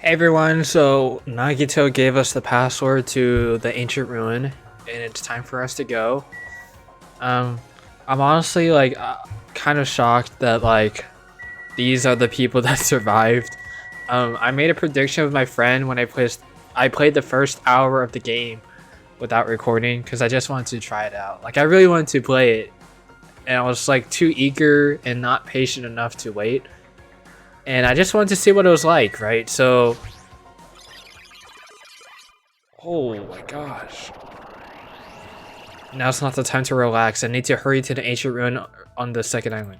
Hey everyone, so Nagito gave us the password to the ancient ruin, and it's time for us to go. I'm honestly kind of shocked that these are the people that survived. I made a prediction with my friend when I played the first hour of the game without recording because I just wanted to try it out. Like I really wanted to play it, and I was like too eager and not patient enough to wait. And I just wanted to see what it was like, right? So, oh my gosh. Now's not the time to relax. I need to hurry to the ancient ruin on the second island.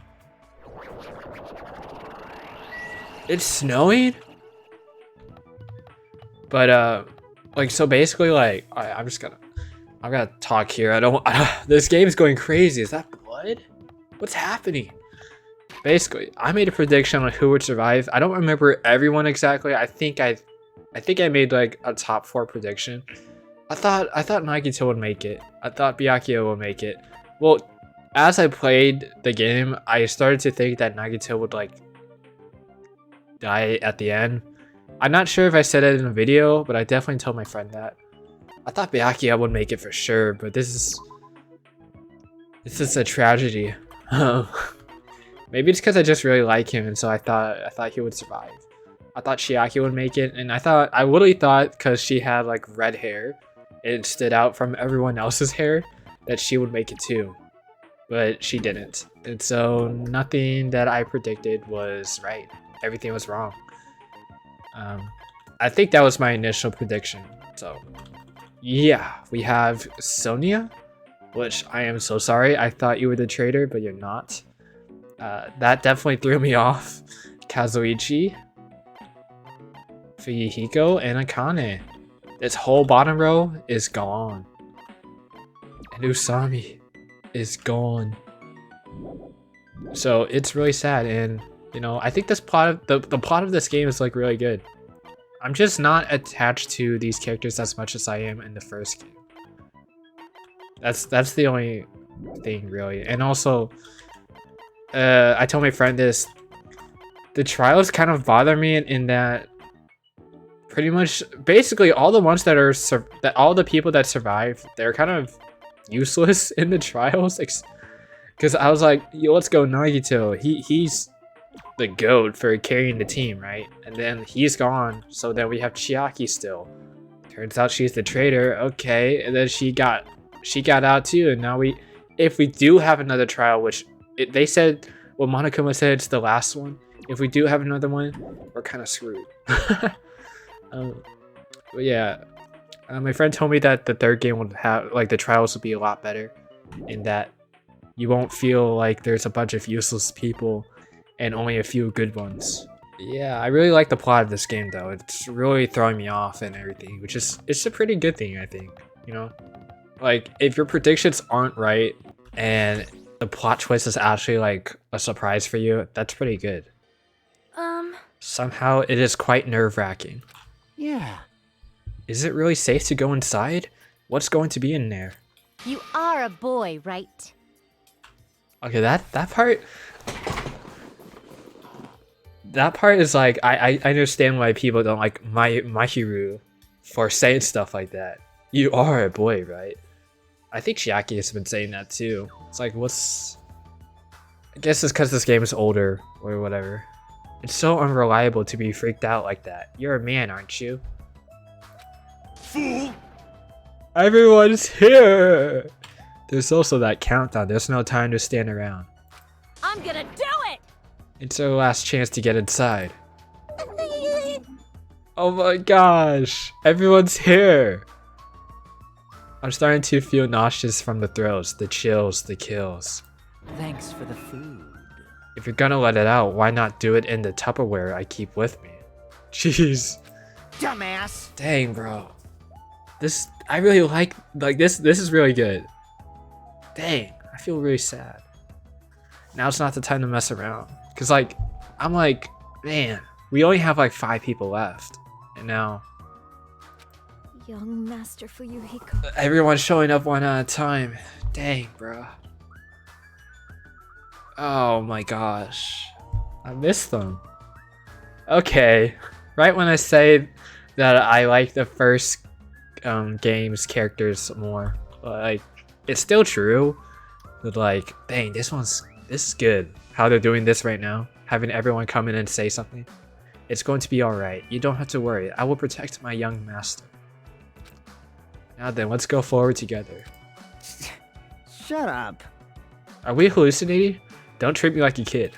It's snowing? But, so basically, I'm gonna talk here. This game's going crazy. Is that blood? What's happening? Basically, I made a prediction on who would survive. I don't remember everyone exactly. I think I made like a top 4 prediction. I thought Nagito would make it. I thought Byakuya would make it. Well, as I played the game, I started to think that Nagito would like die at the end. I'm not sure if I said it in a video, but I definitely told my friend that. I thought Byakuya would make it for sure, but this is a tragedy. Maybe it's because I just really like him, and so I thought he would survive. I thought Chiaki would make it, and I really thought because she had like red hair, it stood out from everyone else's hair, that she would make it too. But she didn't, and so nothing that I predicted was right. Everything was wrong. I think that was my initial prediction. So yeah, we have Sonia, which I am so sorry. I thought you were the traitor, but you're not. That definitely threw me off. Kazuichi, Fuyuhiko, and Akane. This whole bottom row is gone. And Usami is gone. So it's really sad, and you know, I think this plot of the plot of this game is like really good. I'm just not attached to these characters as much as I am in the first game. That's the only thing really. And also I told my friend this. The trials kind of bother me in that pretty much basically all the ones that all the people that survive, they're kind of useless in the trials. Because I was like, yo, let's go Nagito. He's the GOAT for carrying the team, right? And then he's gone, so then we have Chiaki still. Turns out she's the traitor. Okay, and then she got out too, and now if we do have another trial, which they said, well, Monokuma said it's the last one. If we do have another one, we're kind of screwed. But yeah, my friend told me that the third game would have the trials will be a lot better, in that you won't feel like there's a bunch of useless people and only a few good ones. Yeah, I really like the plot of this game though. It's really throwing me off and everything, which is it's a pretty good thing, I think. You know, like if your predictions aren't right and the plot twist is actually like a surprise for you, that's pretty good. Somehow it is quite nerve-wracking. Yeah. Is it really safe to go inside? What's going to be in there? You are a boy, right? Okay, that part is like I understand why people don't like Mahiru for saying stuff like that. You are a boy, right? I think Chiaki has been saying that too. It's like, I guess it's because this game is older or whatever. It's so unreliable to be freaked out like that. You're a man, aren't you? Fool! Everyone's here! There's also that countdown. There's no time to stand around. I'm gonna do it! It's our last chance to get inside. Oh my gosh! Everyone's here! I'm starting to feel nauseous from the throws, the chills, the kills. Thanks for the food. If you're gonna let it out, why not do it in the Tupperware I keep with me? Jeez. Dumbass! Dang, bro. I really like this is really good. Dang, I feel really sad. Now it's not the time to mess around. Cause I'm like, man, we only have like 5 people left. And now Young Master Fuyuhiko. everyone's showing up one at a time. Dang, bro. Oh my gosh. I missed them. Okay. Right when I say that I like the first game's characters more, like it's still true. But like, dang, this is good. How they're doing this right now, having everyone come in and say something. It's going to be all right. You don't have to worry. I will protect my young master. Now then, let's go forward together. Shut up. Are we hallucinating? Don't treat me like a kid.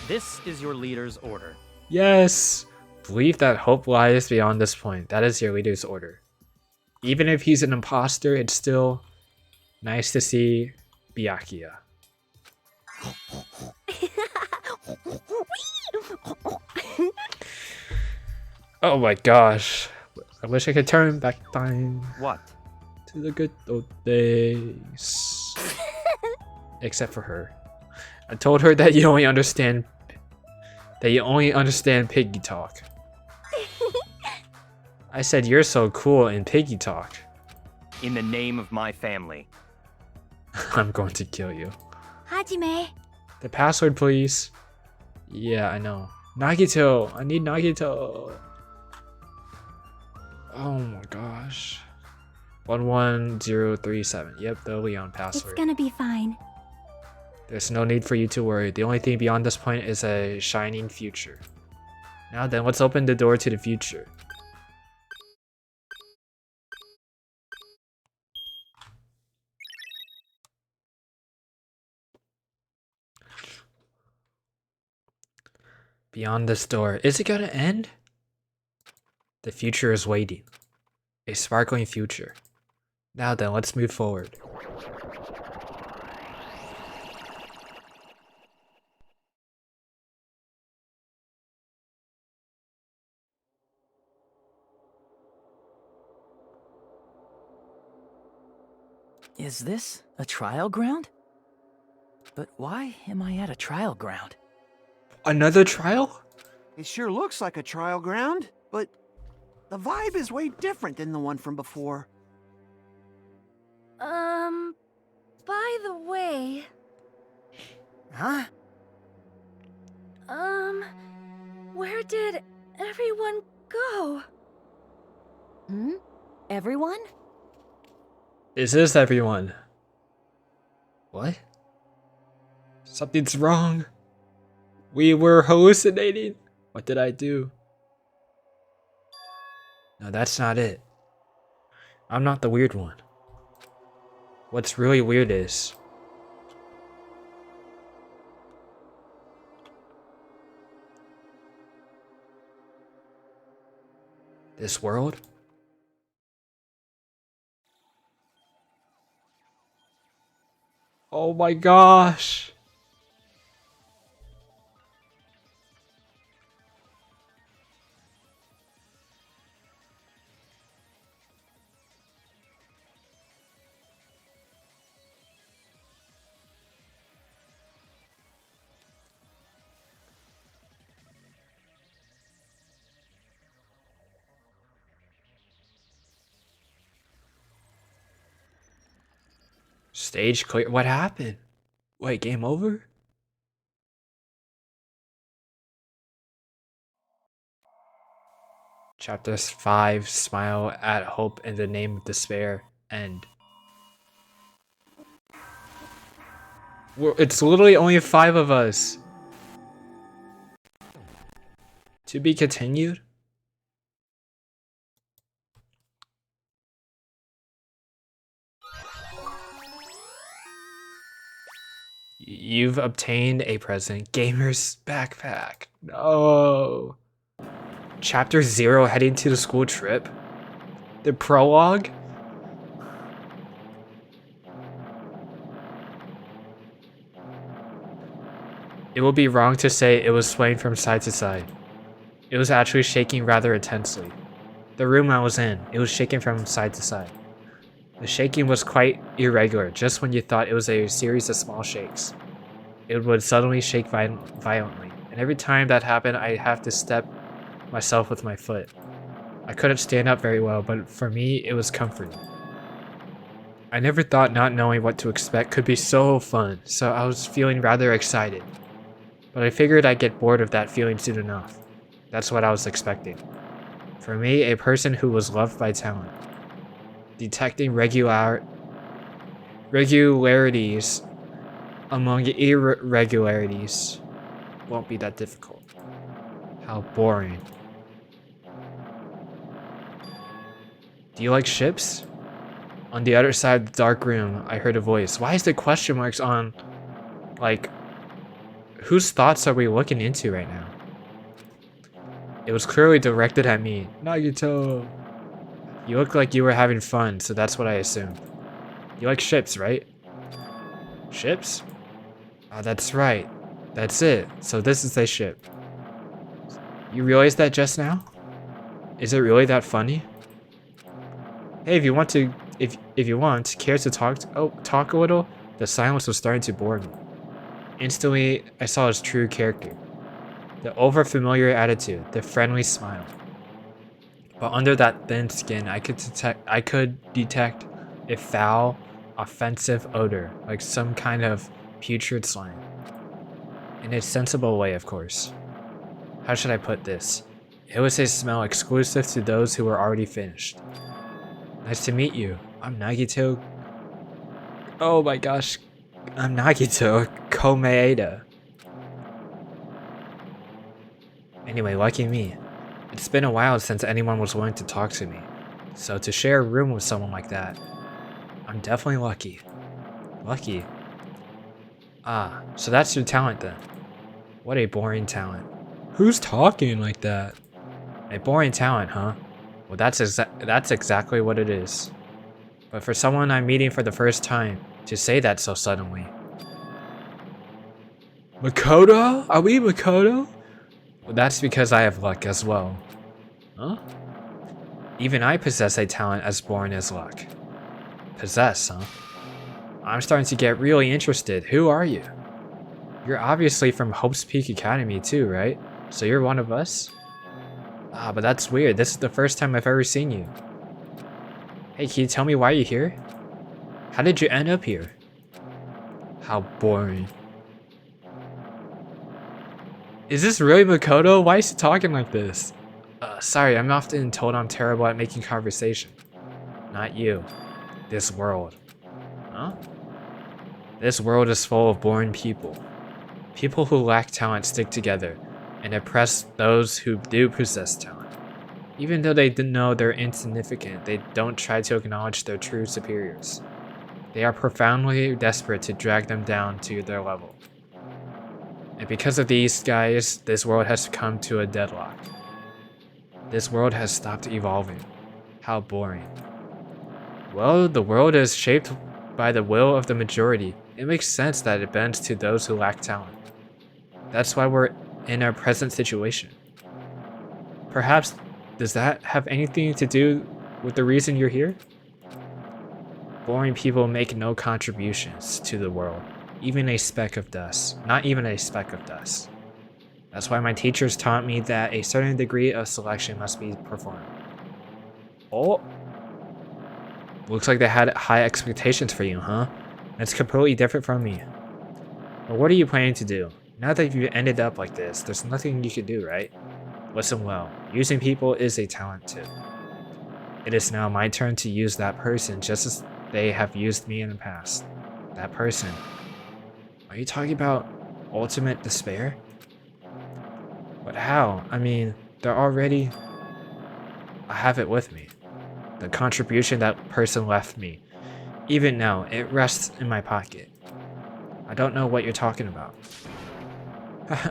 This is your leader's order. Yes! Believe that hope lies beyond this point. That is your leader's order. Even if he's an imposter, it's still nice to see Byakuya. Oh my gosh. I wish I could turn back time What? to the good old days. Except for her. I told her that you only understand piggy talk. I said you're so cool in piggy talk. In the name of my family. I'm going to kill you. Hajime. The password, please. Yeah, I know. Nagito! I need Nagito! Oh my gosh. 11037. Yep, the Leon It's password. gonna be fine. There's no need for you to worry. The only thing beyond this point is a shining future. Now then, let's open the door to the future. Beyond this door. Is it gonna end? The future is waiting. A sparkling future. Now then, let's move forward. Is this a trial ground? But why am I at a trial ground? Another trial? It sure looks like a trial ground, but the vibe is way different than the one from before. By the way, Huh? where did everyone go? Everyone? Is this everyone? What? Something's wrong. We were hallucinating. What did I do? No, that's not it. I'm not the weird one. What's really weird is this world? Oh my gosh. Stage clear. What happened? Wait, game over? Chapter 5, Smile at Hope in the Name of Despair, End. It's literally only 5 of us. To be continued? You've obtained a present. Gamer's backpack. No. Chapter 0 heading to the school trip. The prologue? It would be wrong to say it was swaying from side to side. It was actually shaking rather intensely. The room I was in, it was shaking from side to side. The shaking was quite irregular, just when you thought it was a series of small shakes. It would suddenly shake violently, and every time that happened, I'd have to step myself with my foot. I couldn't stand up very well, but for me, it was comforting. I never thought not knowing what to expect could be so fun, so I was feeling rather excited. But I figured I'd get bored of that feeling soon enough. That's what I was expecting. For me, a person who was loved by talent. Detecting regularities among irregularities won't be that difficult. How boring. Do you like ships? On the other side of the dark room, I heard a voice. Why is there question marks on, like, whose thoughts are we looking into right now? It was clearly directed at me. Nagito. You look like you were having fun, so that's what I assumed. You like ships, right? Ships? Ah, that's right. That's it. So this is a ship. You realized that just now? Is it really that funny? Hey, if you want, care to talk a little? The silence was starting to bore me. Instantly, I saw his true character. The overfamiliar attitude, the friendly smile. But under that thin skin, I could detect a foul, offensive odor, like some kind of putrid slime. In a sensible way, of course. How should I put this? It was a smell exclusive to those who were already finished. Nice to meet you. I'm Nagito. Oh my gosh. I'm Nagito Komeeda. Anyway, lucky me. It's been a while since anyone was willing to talk to me. So to share a room with someone like that, I'm definitely lucky. Lucky? Ah, so that's your talent then. What a boring talent. Who's talking like that? A boring talent, huh? Well, that's exactly what it is. But for someone I'm meeting for the first time, to say that so suddenly. Makoto? Are we Makoto? Well, that's because I have luck as well. Huh? Even I possess a talent as boring as luck. Possess, huh? I'm starting to get really interested. Who are you? You're obviously from Hope's Peak Academy too, right? So you're one of us? Ah, but that's weird. This is the first time I've ever seen you. Hey, can you tell me why you're here? How did you end up here? How boring. Is this really Makoto? Why is he talking like this? Sorry, I'm often told I'm terrible at making conversation. Not you. This world. Huh? This world is full of boring people. People who lack talent stick together and oppress those who do possess talent. Even though they know they're insignificant, they don't try to acknowledge their true superiors. They are profoundly desperate to drag them down to their level. And because of these guys, this world has come to a deadlock. This world has stopped evolving. How boring. Well, the world is shaped by the will of the majority. It makes sense that it bends to those who lack talent. That's why we're in our present situation. Perhaps, does that have anything to do with the reason you're here? Boring people make no contributions to the world. Even a speck of dust. Not even a speck of dust. That's why my teachers taught me that a certain degree of selection must be performed. Oh! Looks like they had high expectations for you, huh? That's completely different from me. But what are you planning to do? Now that you ended up like this, there's nothing you can do, right? Listen well, using people is a talent too. It is now my turn to use that person just as they have used me in the past. That person. Are you talking about ultimate despair? But how? I mean, they're already... I have it with me. The contribution that person left me. Even now, it rests in my pocket. I don't know what you're talking about.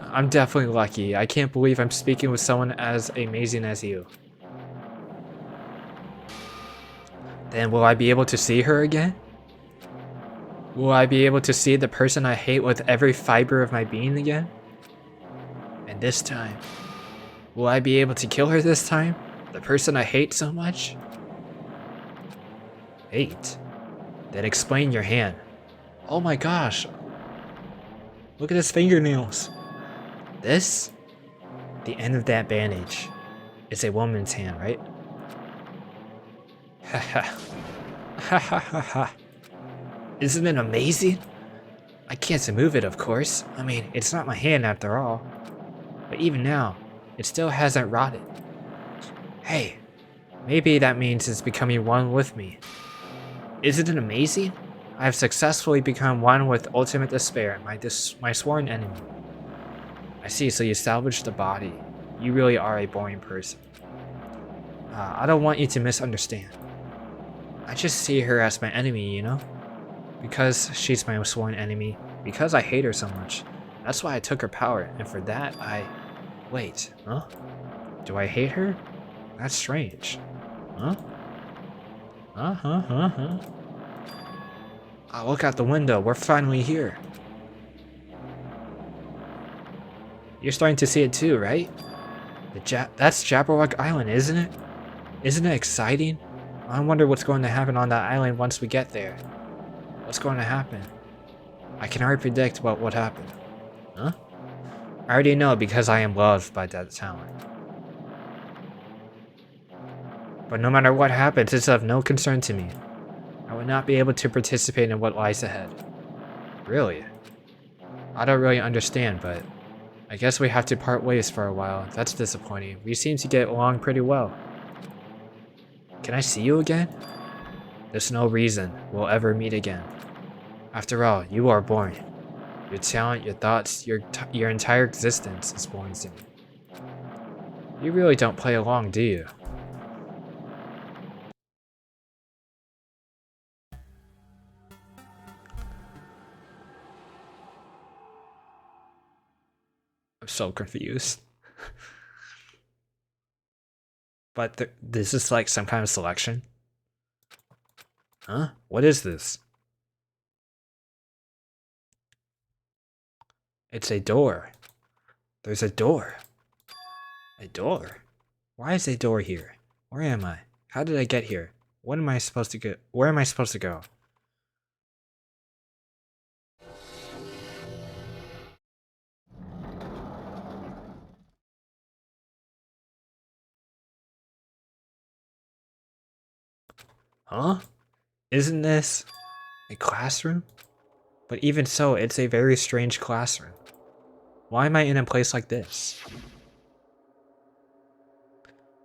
I'm definitely lucky. I can't believe I'm speaking with someone as amazing as you. Then will I be able to see her again? Will I be able to see the person I hate with every fiber of my being again? And this time, will I be able to kill her this time? The person I hate so much? Hate? Then explain your hand. Oh my gosh. Look at his fingernails. This? The end of that bandage. It's a woman's hand, right? Haha. Ha ha ha ha. Isn't it amazing? I can't move it, of course. I mean, it's not my hand after all. But even now, it still hasn't rotted. Hey, maybe that means it's becoming one with me. Isn't it amazing? I have successfully become one with ultimate despair, my sworn enemy. I see, so you salvaged the body. You really are a boring person. I don't want you to misunderstand. I just see her as my enemy, you know? Because she's my sworn enemy, because I hate her so much. That's why I took her power, and for that Wait, huh? Do I hate her? That's strange. Huh? Huh? Oh, look out the window, we're finally here. You're starting to see it too, right? That's Jabberwock Island, isn't it? Isn't it exciting? I wonder what's going to happen on that island once we get there. What's going to happen? I can already predict what would happen. Huh? I already know because I am loved by that town. But no matter what happens, it's of no concern to me. I would not be able to participate in what lies ahead. Really? I don't really understand, but I guess we have to part ways for a while. That's disappointing. We seem to get along pretty well. Can I see you again? There's no reason we'll ever meet again. After all, you are boring. Your talent, your thoughts, your entire existence is boring to me. You really don't play along, do you? I'm so confused. But this is like some kind of selection? Huh? What is this? It's a door. There's a door. A door? Why is a door here? Where am I? How did I get here? What am I supposed to go? Where am I supposed to go? Huh? Isn't this a classroom? But even so, it's a very strange classroom. Why am I in a place like this?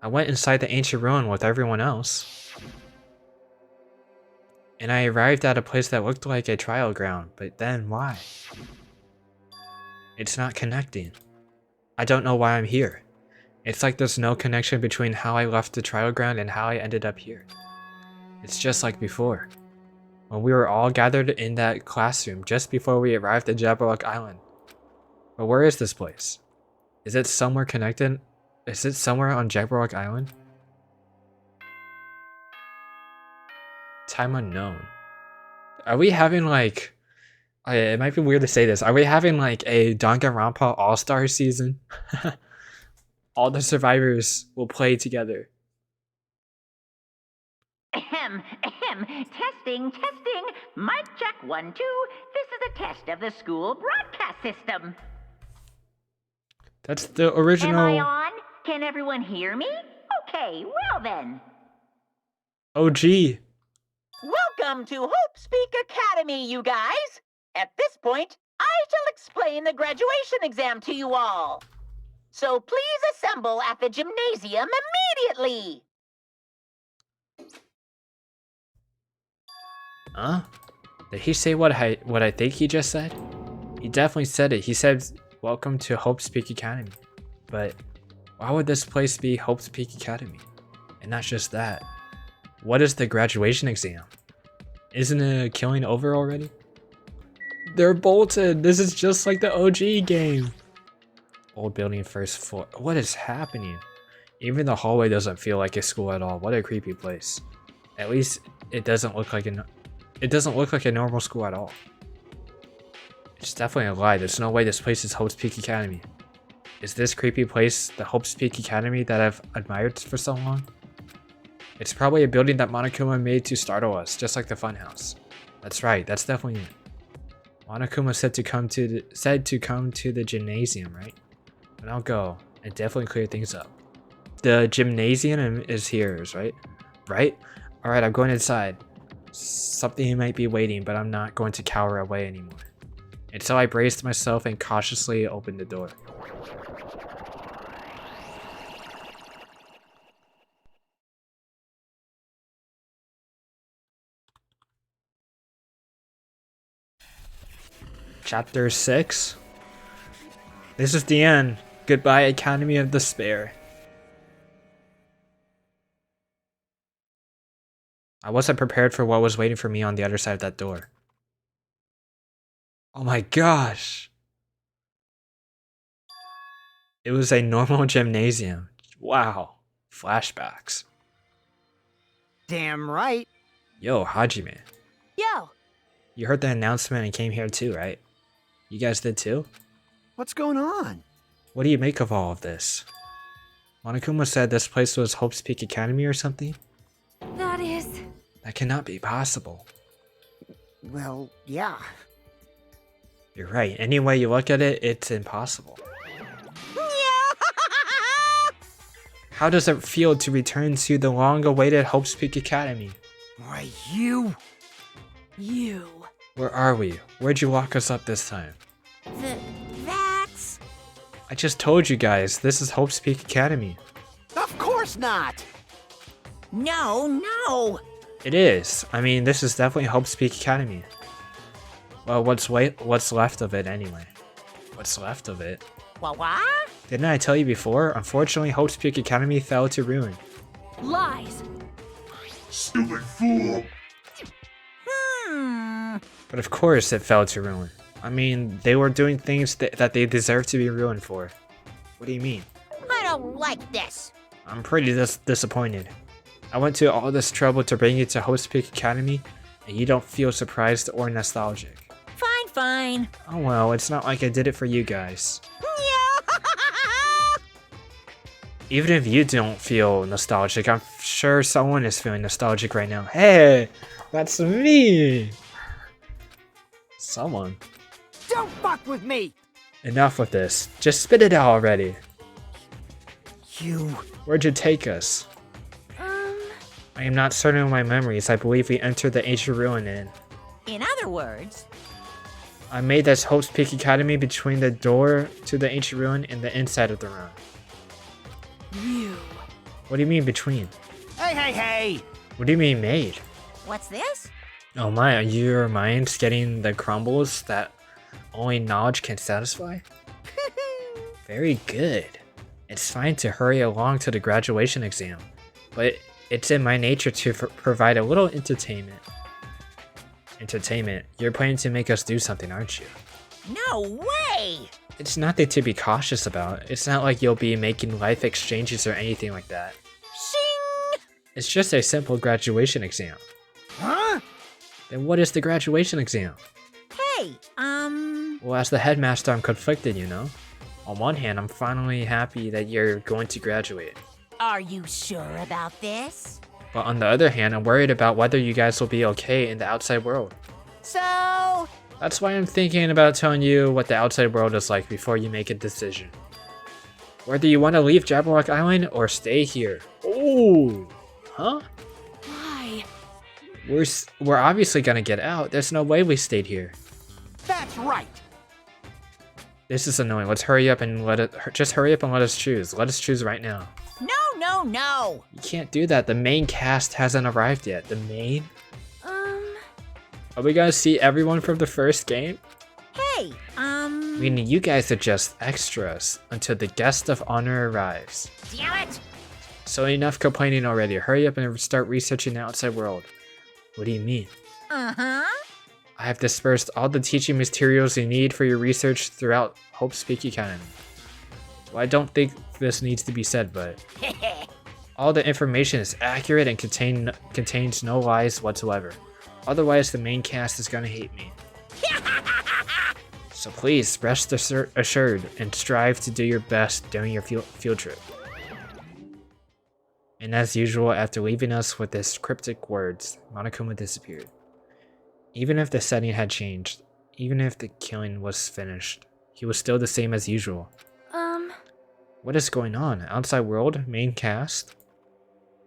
I went inside the ancient ruin with everyone else. And I arrived at a place that looked like a trial ground, but then why? It's not connecting. I don't know why I'm here. It's like there's no connection between how I left the trial ground and how I ended up here. It's just like before, when we were all gathered in that classroom just before we arrived at Jabberwock Island. But where is this place? Is it somewhere connected? Is it somewhere on Jabberwock Island? Time unknown. Are we having like... it might be weird to say this. Are we having like a Danganronpa All-Star season? All the survivors will play together. Ahem, ahem. Testing. Mic check 1, 2. This is a test of the school broadcast system. That's the original... Am I on? Can everyone hear me? Okay, well then. OG. Welcome to Hope Speak Academy, you guys. At this point, I shall explain the graduation exam to you all. So please assemble at the gymnasium immediately. Huh? Did he say what I think he just said? He definitely said it. He said, "Welcome to Hope's Peak Academy." But why would this place be Hope's Peak Academy? And not just that. What is the graduation exam? Isn't it killing over already? They're bolted. This is just like the OG game. Old building, first floor. What is happening? Even the hallway doesn't feel like a school at all. What a creepy place. At least it doesn't look like a normal school at all. It's definitely a lie. There's no way this place is Hope's Peak Academy. Is this creepy place the Hope's Peak Academy that I've admired for so long? It's probably a building that Monokuma made to startle us, just like the funhouse. That's right, that's definitely it. Monokuma said to come to the gymnasium, right? And I'll go and definitely clear things up. The gymnasium is here, right? Right? Alright, I'm going inside. Something might be waiting, but I'm not going to cower away anymore. And so I braced myself and cautiously opened the door. Chapter 6. This is the end. Goodbye, Academy of Despair. I wasn't prepared for what was waiting for me on the other side of that door. Oh my gosh. It was a normal gymnasium. Wow. Flashbacks. Damn right. Yo, Hajime. Yo, You heard the announcement and came here too, right? You guys did too? What's going on? What do you make of all of this? Monokuma said this place was Hope's Peak Academy or something? that is... That cannot be possible. Well, yeah. You're right. Any way you look at it, it's impossible. How does it feel to return to the long-awaited Hope's Peak Academy? Why, you? You. Where are we? Where'd you lock us up this time? That's... I just told you guys, this is Hope's Peak Academy. Of course not. No. It is. I mean, this is definitely Hope's Peak Academy. Well, what's left of it anyway? What's left of it? What? Didn't I tell you before? Unfortunately, Hope's Peak Academy fell to ruin. Lies. Stupid fool! But of course it fell to ruin. I mean, they were doing things that they deserve to be ruined for. What do you mean? I don't like this. I'm pretty disappointed. I went to all this trouble to bring you to Hope's Peak Academy, and you don't feel surprised or nostalgic. Fine. Oh well, it's not like I did it for you guys. Even if you don't feel nostalgic, I'm sure someone is feeling nostalgic right now. Hey, that's me! Someone. Don't fuck with me. Enough with this. Just spit it out already. You. Where'd you take us? I am not certain of my memories. I believe we entered the Ancient Ruin Inn. In other words... I made this Hope's Peak Academy between the door to the Ancient Ruin and the inside of the ruin. You. What do you mean between? Hey! What do you mean made? What's this? Oh my, are your minds getting the crumbles that only knowledge can satisfy? Very good. It's fine to hurry along to the graduation exam, but it's in my nature to provide a little entertainment. Entertainment? You're planning to make us do something, aren't you? No way! It's nothing to be cautious about. It's not like you'll be making life exchanges or anything like that. Shing! It's just a simple graduation exam. Huh? Then what is the graduation exam? Hey, Well, as the headmaster, I'm conflicted, you know? On one hand, I'm finally happy that you're going to graduate. Are you sure about this? But on the other hand, I'm worried about whether you guys will be okay in the outside world. So... That's why I'm thinking about telling you what the outside world is like before you make a decision. Whether you want to leave Jabberwock Island or stay here. Oh, huh? Why? We're obviously gonna get out. There's no way we stayed here. That's right. This is annoying. Let's hurry up and just hurry up and let us choose. Let us choose right now. No. You can't do that. The main cast hasn't arrived yet. The main? Are we gonna see everyone from the first game? Hey, Meaning you guys are just extras until the guest of honor arrives. Damn it! So enough complaining already. Hurry up and start researching the outside world. What do you mean? Uh-huh. I have dispersed all the teaching materials you need for your research throughout Hope's Peak Academy. Well, I don't think this needs to be said, but all the information is accurate and contains no lies whatsoever. Otherwise, the main cast is gonna hate me. So please, rest assured and strive to do your best during your field trip. And as usual, after leaving us with his cryptic words, Monokuma disappeared. Even if the setting had changed, even if the killing was finished, he was still the same as usual. What is going on? Outside world? Main cast?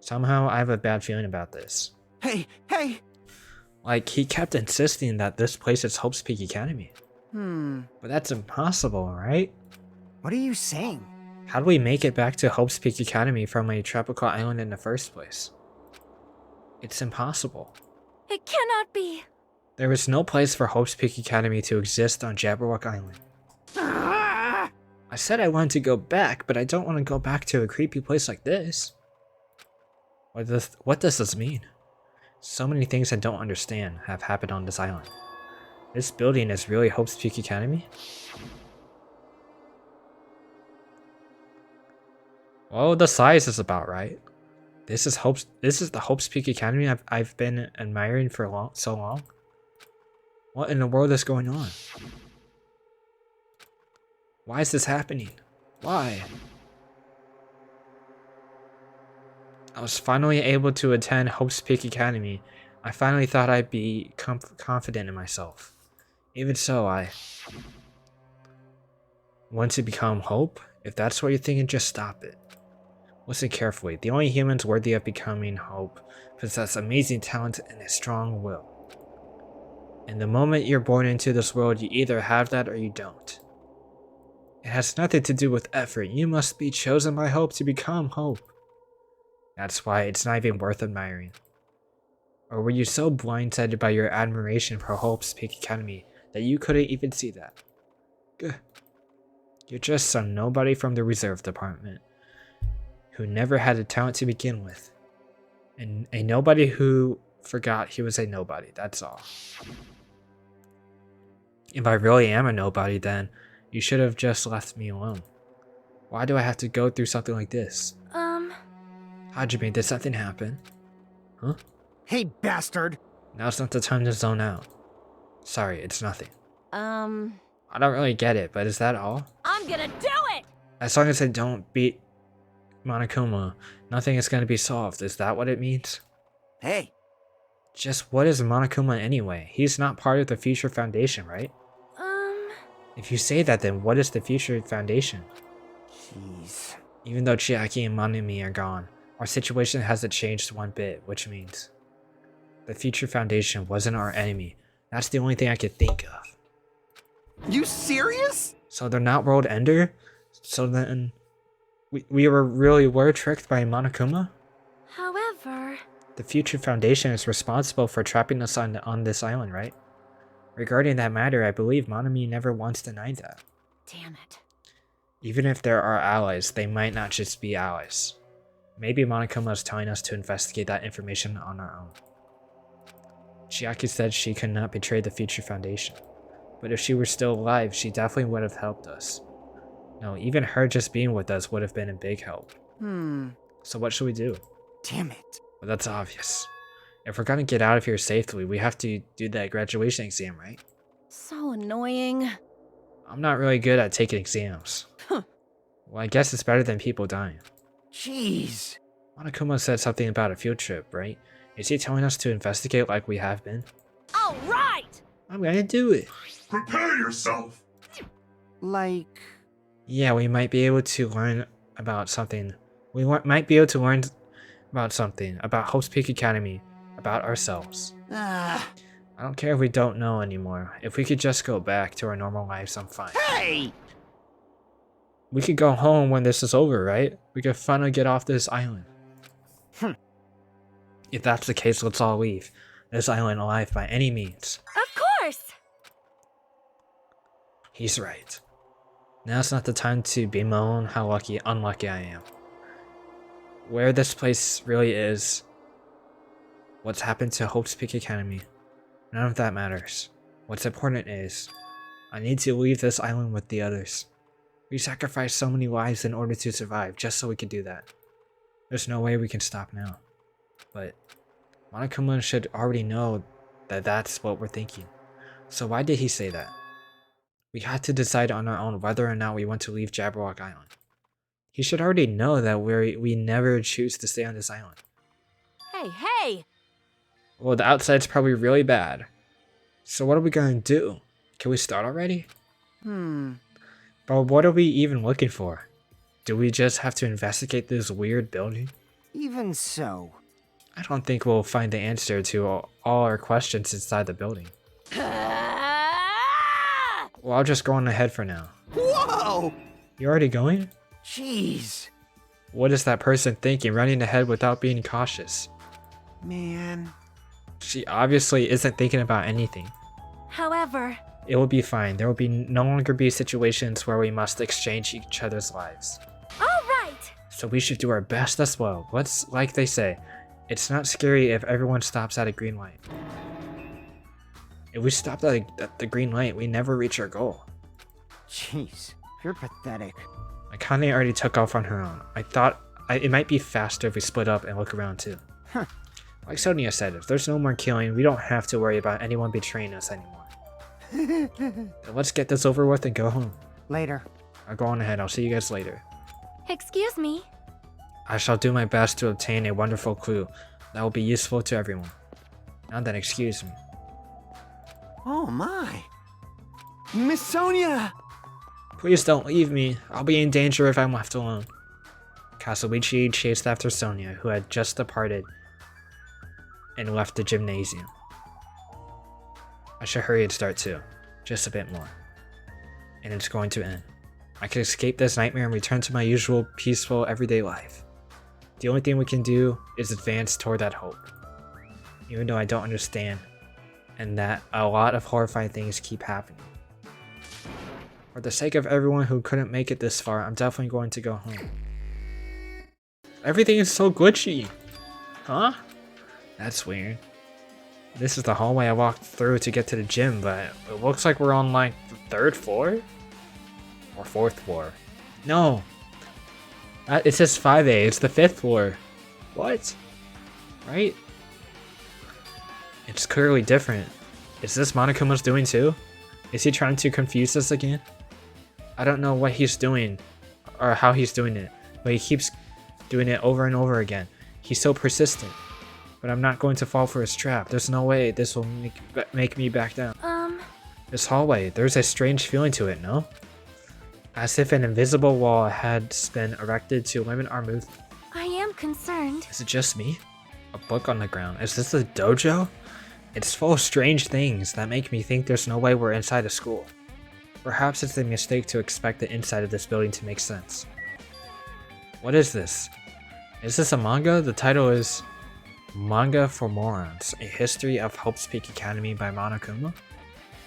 Somehow I have a bad feeling about this. Hey! Like, he kept insisting that this place is Hope's Peak Academy. But that's impossible, right? What are you saying? How do we make it back to Hope's Peak Academy from a tropical island in the first place? It's impossible. It cannot be. There is no place for Hope's Peak Academy to exist on Jabberwock Island. Ah! I said I wanted to go back, but I don't want to go back to a creepy place like this. What does this mean? So many things I don't understand have happened on this island. This building is really Hope's Peak Academy? Well, the size is about right. This is the Hope's Peak Academy I've been admiring for so long. What in the world is going on? Why is this happening? Why? I was finally able to attend Hope's Peak Academy. I finally thought I'd be confident in myself. Even so, I want to become Hope? If that's what you're thinking, just stop it. Listen carefully. The only humans worthy of becoming Hope possess amazing talent and a strong will. And the moment you're born into this world, you either have that or you don't. It has nothing to do with effort. You must be chosen by Hope to become Hope. That's why it's not even worth admiring. Or were you so blindsided by your admiration for Hope's Peak Academy that you couldn't even see that? Gah. You're just some nobody from the reserve department who never had a talent to begin with. And a nobody who forgot he was a nobody, that's all. If I really am a nobody, then you should have just left me alone. Why do I have to go through something like this? Hajime, did something happen? Huh? Hey, bastard! Now's not the time to zone out. Sorry, it's nothing. I'm I don't really get it, but is that all? gonna do it! As long as I don't beat Monokuma, nothing is going to be solved. Is that what it means? Hey, Just what is Monokuma anyway? He's not part of the Future Foundation, right? If you say that, then what is the Future Foundation? jeez. Even though Chiaki and Manami are gone, our situation hasn't changed one bit, which means the Future Foundation wasn't our enemy. That's the only thing I could think of. You serious? So they're not World Ender? So then we were tricked by Monokuma? However... The Future Foundation is responsible for trapping us on this island, right? Regarding that matter, I believe Manami never once denied that. Damn it. Even if there are allies, they might not just be allies. Maybe Monokuma is telling us to investigate that information on our own. Chiaki said she could not betray the Future Foundation. But if she were still alive, she definitely would have helped us. No, even her just being with us would have been a big help. So what should we do? Damn it. Well, that's obvious. If we're gonna get out of here safely, we have to do that graduation exam, right? So annoying. I'm not really good at taking exams. Huh. Well, I guess it's better than people dying. Jeez. Monokuma said something about a field trip, right? Is he telling us to investigate like we have been? All right! I'm gonna do it. Prepare yourself. Like, Yeah, we might be able to learn about something. Might be able to learn about something. About Hope's Peak Academy. About ourselves. I don't care if we don't know anymore. If we could just go back to our normal lives, I'm fine. hey! We could go home when this is over, right? We could finally get off this island. If that's the case, let's all leave this island alive by any means. Of course! He's right. Now's not the time to bemoan how unlucky I am. Where this place really is, what's happened to Hope's Peak Academy, none of that matters. What's important is, I need to leave this island with the others. We sacrificed so many lives in order to survive, just so we could do that. There's no way we can stop now. But Monokuma should already know that that's what we're thinking. So why did he say that? We had to decide on our own whether or not we want to leave Jabberwock Island. He should already know that we never choose to stay on this island. Hey, hey! Well, the outside's probably really bad. So what are we gonna do? Can we start already? But what are we even looking for? Do we just have to investigate this weird building? Even so. I don't think we'll find the answer to all our questions inside the building. Well, I'll just go on ahead for now. Whoa! You already going? Jeez. What is that person thinking, running ahead without being cautious? Man. She obviously isn't thinking about anything. However, It will be fine. There will be no longer be situations where we must exchange each other's lives. all right. So we should do our best as well. What's like they say, it's not scary if everyone stops at a green light. If we stopped at the green light, we never reach our goal. Jeez, you're pathetic. Akane already took off on her own. I thought it might be faster if we split up and look around too. Huh. Like Sonia said, if there's no more killing, we don't have to worry about anyone betraying us anymore. So let's get this over with and go home. Later. I'll go on ahead. I'll see you guys later. Excuse me. I shall do my best to obtain a wonderful clue that will be useful to everyone. Now then, excuse me. Oh my. Miss Sonia! Please don't leave me. I'll be in danger if I'm left alone. Kazuichi chased after Sonia, who had just departed and left the gymnasium. I should hurry and start too. Just a bit more. And it's going to end. I can escape this nightmare and return to my usual peaceful everyday life. The only thing we can do is advance toward that hope. Even though I don't understand, and that a lot of horrifying things keep happening. For the sake of everyone who couldn't make it this far, I'm definitely going to go home. Everything is so glitchy! Huh? That's weird. This is the hallway I walked through to get to the gym, but it looks like we're on like the 3rd floor? Or 4th floor. No! It says 5A, it's the 5th floor. What? Right? It's clearly different. Is this Monokuma's doing too? Is he trying to confuse us again? I don't know what he's doing, or how he's doing it, but he keeps doing it over and over again. He's so persistent. But I'm not going to fall for his trap. There's no way this will make me back down. This hallway, there's a strange feeling to it, no? As if an invisible wall had been erected to limit our movement. I am concerned. Is it just me? A book on the ground. Is this a dojo? It's full of strange things that make me think there's no way we're inside a school. Perhaps it's a mistake to expect the inside of this building to make sense. What is this? Is this a manga? The title is Manga for Morons, A History of Hope's Peak Academy by Monokuma?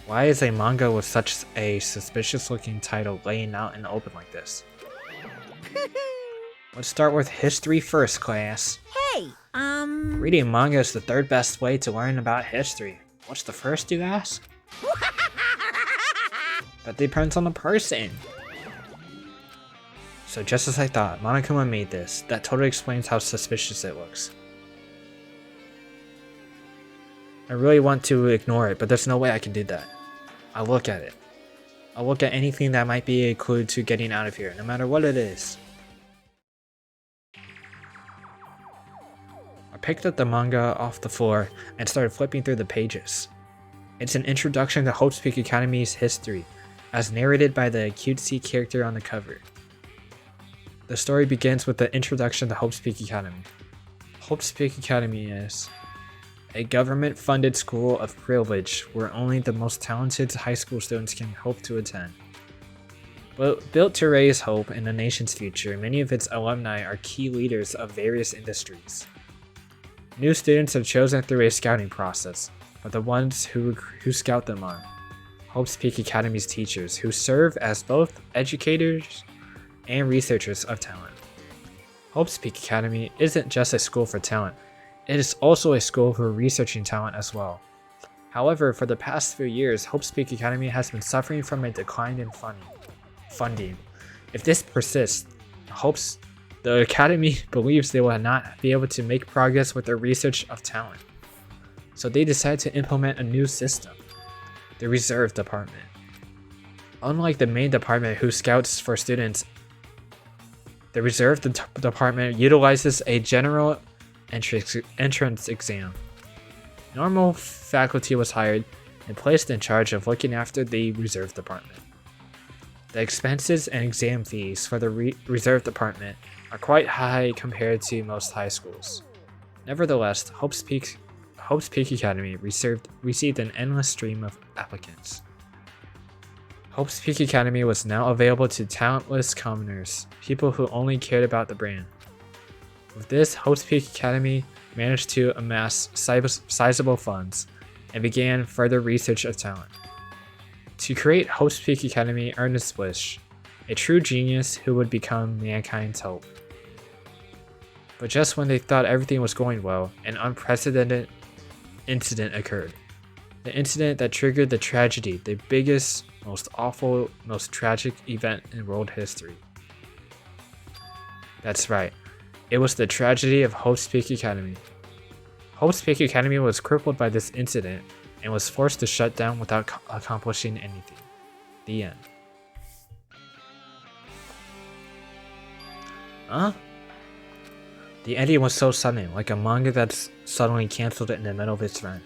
Why is a manga with such a suspicious looking title laying out in the open like this? Let's start with history first, class. Hey, Reading manga is the 3rd best way to learn about history. What's the first, you ask? That depends on the person. So just as I thought, Monokuma made this. That totally explains how suspicious it looks. I really want to ignore it, but there's no way I can do that. I'll look at it. I'll look at anything that might be a clue to getting out of here, no matter what it is. I picked up the manga off the floor and started flipping through the pages. It's an introduction to Hope's Peak Academy's history, as narrated by the cutesy character on the cover. The story begins with the introduction to Hope's Peak Academy. Hope's Peak Academy is a government-funded school of privilege where only the most talented high school students can hope to attend. Built to raise hope in the nation's future, many of its alumni are key leaders of various industries. New students are chosen through a scouting process, but the ones who scout them are Hope's Peak Academy's teachers, who serve as both educators and researchers of talent. Hope's Peak Academy isn't just a school for talent, it is also a school for researching talent as well. However, for the past few years, Hope's Peak Academy has been suffering from a decline in funding. If this persists, the Academy believes they will not be able to make progress with their research of talent. So they decide to implement a new system, the Reserve Department. Unlike the main department who scouts for students, the Reserve Department utilizes a general entrance exam. Normal faculty was hired and placed in charge of looking after the Reserve Department. The expenses and exam fees for the Reserve Department are quite high compared to most high schools. Nevertheless, Hope's Peak Academy received an endless stream of applicants. Hope's Peak Academy was now available to talentless commoners, people who only cared about the brand. With this, Hope's Peak Academy managed to amass sizable funds and began further research of talent. To create Hope's Peak Academy earned his wish, a true genius who would become mankind's hope. But just when they thought everything was going well, an unprecedented incident occurred. The incident that triggered the tragedy, the biggest, most awful, most tragic event in world history. That's right, it was the tragedy of Hope's Peak Academy. Hope's Peak Academy was crippled by this incident and was forced to shut down without accomplishing anything. The end. Huh? The ending was so sudden, like a manga that's suddenly cancelled in the middle of its run.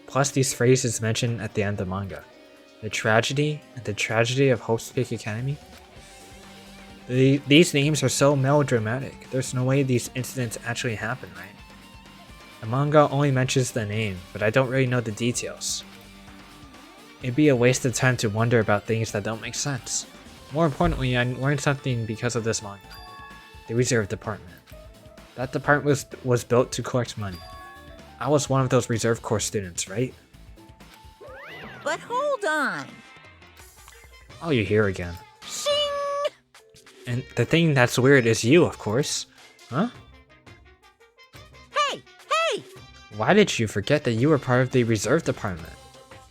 Plus these phrases mentioned at the end of the manga. The tragedy and the tragedy of Hope's Peak Academy. These names are so melodramatic. There's no way these incidents actually happen, right? The manga only mentions the name, but I don't really know the details. It'd be a waste of time to wonder about things that don't make sense. More importantly, I learned something because of this manga. The Reserve Department. That department was built to collect money. I was one of those Reserve Corps students, right? But hold on. Oh, you're here again. Shing! And the thing that's weird is you, of course. Huh? Hey! Hey! Why did you forget that you were part of the Reserve Department?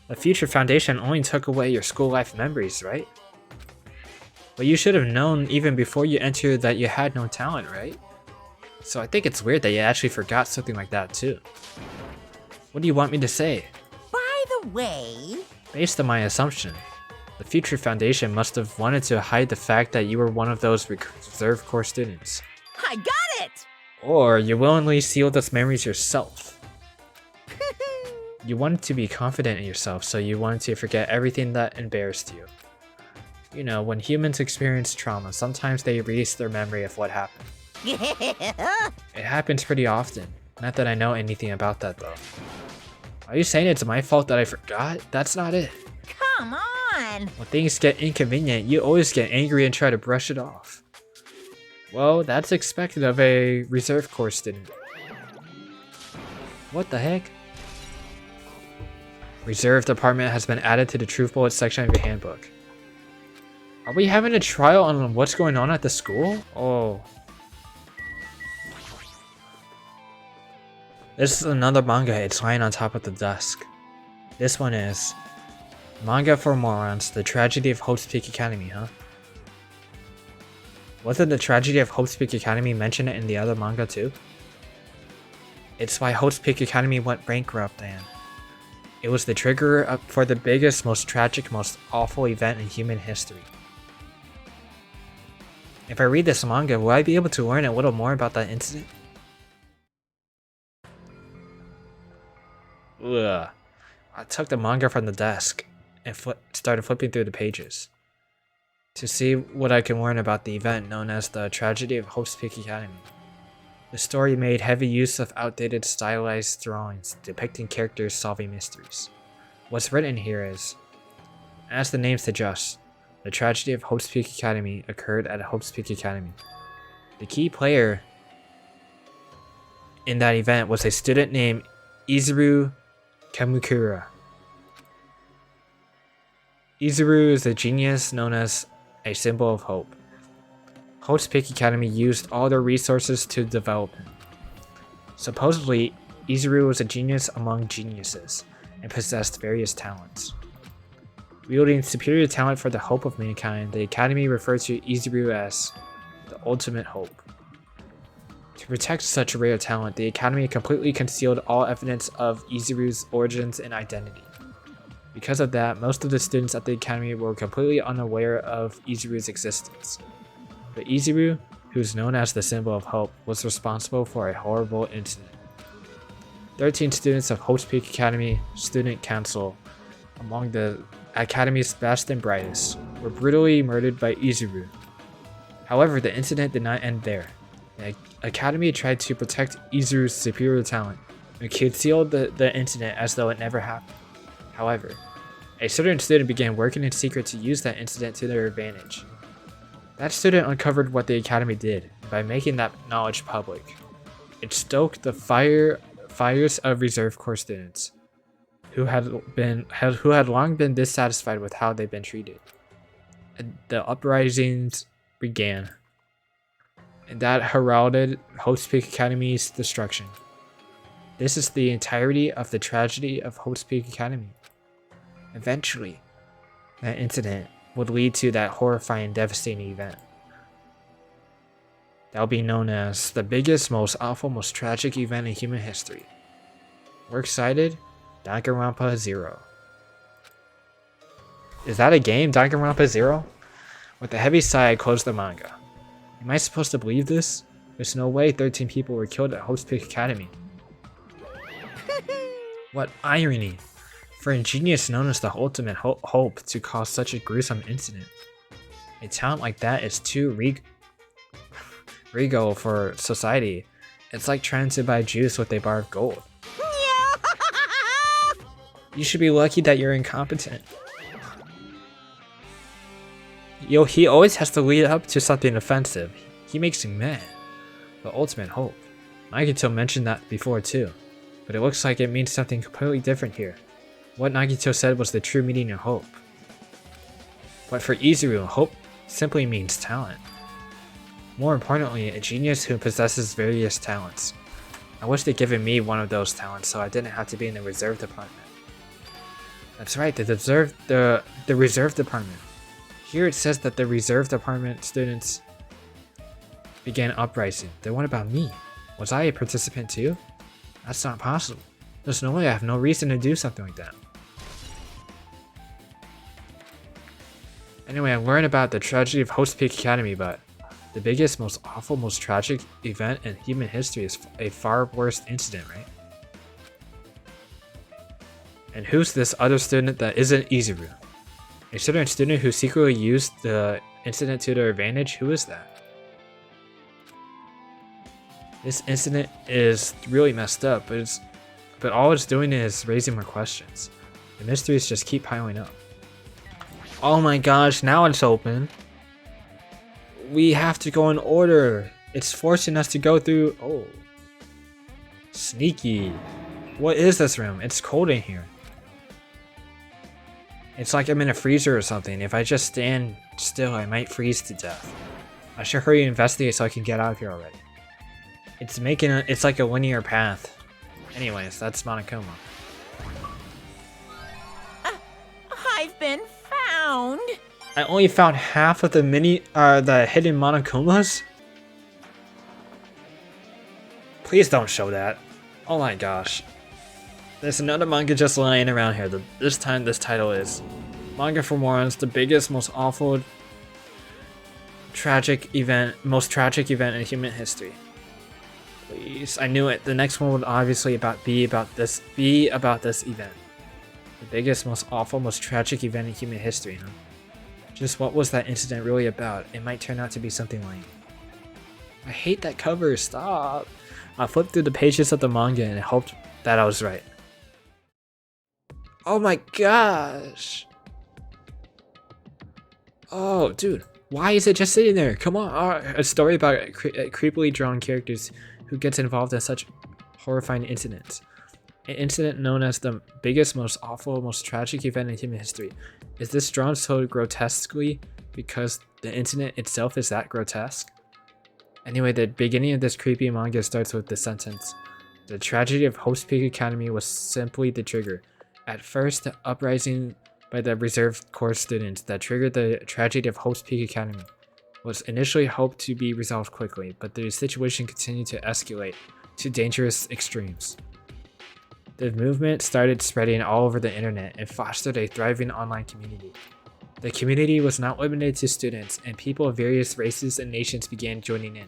The Future Foundation only took away your school life memories, right? But you should have known even before you entered that you had no talent, right? So I think it's weird that you actually forgot something like that too. What do you want me to say? By the way... Based on my assumption, the Future Foundation must have wanted to hide the fact that you were one of those Reserve Corps students. I got it! Or you willingly sealed those memories yourself. You wanted to be confident in yourself, so you wanted to forget everything that embarrassed you. You know, when humans experience trauma, sometimes they erase their memory of what happened. It happens pretty often. Not that I know anything about that though. Are you saying it's my fault that I forgot? That's not it. Come on! When things get inconvenient, you always get angry and try to brush it off. Well, that's expected of a Reserve Corps student. What the heck? Reserve Department has been added to the Truth Bullet section of your handbook. Are we having a trial on what's going on at the school? Oh. This is another manga, it's lying on top of the desk. This one is Manga for Morons, The Tragedy of Hope's Peak Academy, huh? Wasn't the tragedy of Hope's Peak Academy mentioned in the other manga too? It's why Hope's Peak Academy went bankrupt and it was the trigger for the biggest, most tragic, most awful event in human history. If I read this manga, will I be able to learn a little more about that incident? Ugh. I took the manga from the desk and started flipping through the pages to see what I can learn about the event known as the Tragedy of Hope's Peak Academy. The story made heavy use of outdated stylized drawings depicting characters solving mysteries. What's written here is, as the name suggests, the tragedy of Hope's Peak Academy occurred at Hope's Peak Academy. The key player in that event was a student named Izuru Kamukura. Izuru is a genius known as a symbol of hope. Hope's Peak Academy used all their resources to develop him. Supposedly, Izuru was a genius among geniuses and possessed various talents. Wielding superior talent for the hope of mankind, the Academy referred to Izuru as the ultimate hope. To protect such rare talent, the Academy completely concealed all evidence of Izuru's origins and identity. Because of that, most of the students at the Academy were completely unaware of Izuru's existence. But Izuru, who's known as the symbol of hope, was responsible for a horrible incident. 13 students of Hope's Peak Academy Student Council, among the Academy's best and brightest, were brutally murdered by Izuru. However, the incident did not end there. The Academy tried to protect Izuru's superior talent and concealed the incident as though it never happened. However, a certain student began working in secret to use that incident to their advantage. That student uncovered what the Academy did by making that knowledge public. It stoked the fires of reserve corps students who had long been dissatisfied with how they'd been treated. And the uprisings began, and that heralded Hope's Peak Academy's destruction. This is the entirety of the tragedy of Hope's Peak Academy. Eventually, that incident would lead to that horrifying, devastating event. That'll be known as the biggest, most awful, most tragic event in human history. We're excited? Danganronpa 0. Is that a game, Danganronpa 0? With a heavy sigh, I closed the manga. Am I supposed to believe this? There's no way 13 people were killed at Hope's Peak Academy. What irony! For a genius known as the ultimate hope to cause such a gruesome incident. A talent like that is too regal for society. It's like trying to buy juice with a bar of gold. You should be lucky that you're incompetent. Yo, he always has to lead up to something offensive. He makes me mad. The ultimate hope. Nagito mentioned that before too, but it looks like it means something completely different here. What Nagito said was the true meaning of hope. But for Izuru, hope simply means talent. More importantly, a genius who possesses various talents. I wish they'd given me one of those talents so I didn't have to be in the reserve department. That's right, the reserve department. Here it says that the reserve department students began uprising. Then what about me? Was I a participant too? That's not possible. There's no way, I have no reason to do something like that. Anyway, I learned about the tragedy of Hope's Peak Academy, but the biggest, most awful, most tragic event in human history is a far worse incident, right? And who's this other student that isn't Izuru? A certain student who secretly used the incident to their advantage? Who is that? This incident is really messed up, but all it's doing is raising more questions. The mysteries just keep piling up. Oh my gosh, now it's open. We have to go in order. It's forcing us to go through. Oh. Sneaky. What is this room? It's cold in here. It's like I'm in a freezer or something. If I just stand still, I might freeze to death. I should hurry and investigate so I can get out of here already. It's like a linear path. Anyways, that's Monokuma. I've been found. I only found half of the the hidden Monokumas? Please don't show that. Oh my gosh. There's another manga just lying around here. This time this title is Manga for Morons, the biggest, most awful, most tragic event in human history. Please, I knew it. The next one would obviously be about this event. The biggest, most awful, most tragic event in human history, huh? Just what was that incident really about? It might turn out to be something like... I hate that cover, stop! I flipped through the pages of the manga and hoped that I was right. Oh my gosh! Oh, dude, why is it just sitting there? Come on, a story about creepily drawn characters who gets involved in such horrifying incidents. An incident known as the biggest, most awful, most tragic event in human history. Is this drawn so grotesquely because the incident itself is that grotesque? Anyway, the beginning of this creepy manga starts with the sentence, "The tragedy of Hope's Peak Academy was simply the trigger. At first, the uprising by the reserve corps students that triggered the tragedy of Hope's Peak Academy was initially hoped to be resolved quickly, but the situation continued to escalate to dangerous extremes. The movement started spreading all over the internet and fostered a thriving online community. The community was not limited to students, and people of various races and nations began joining in.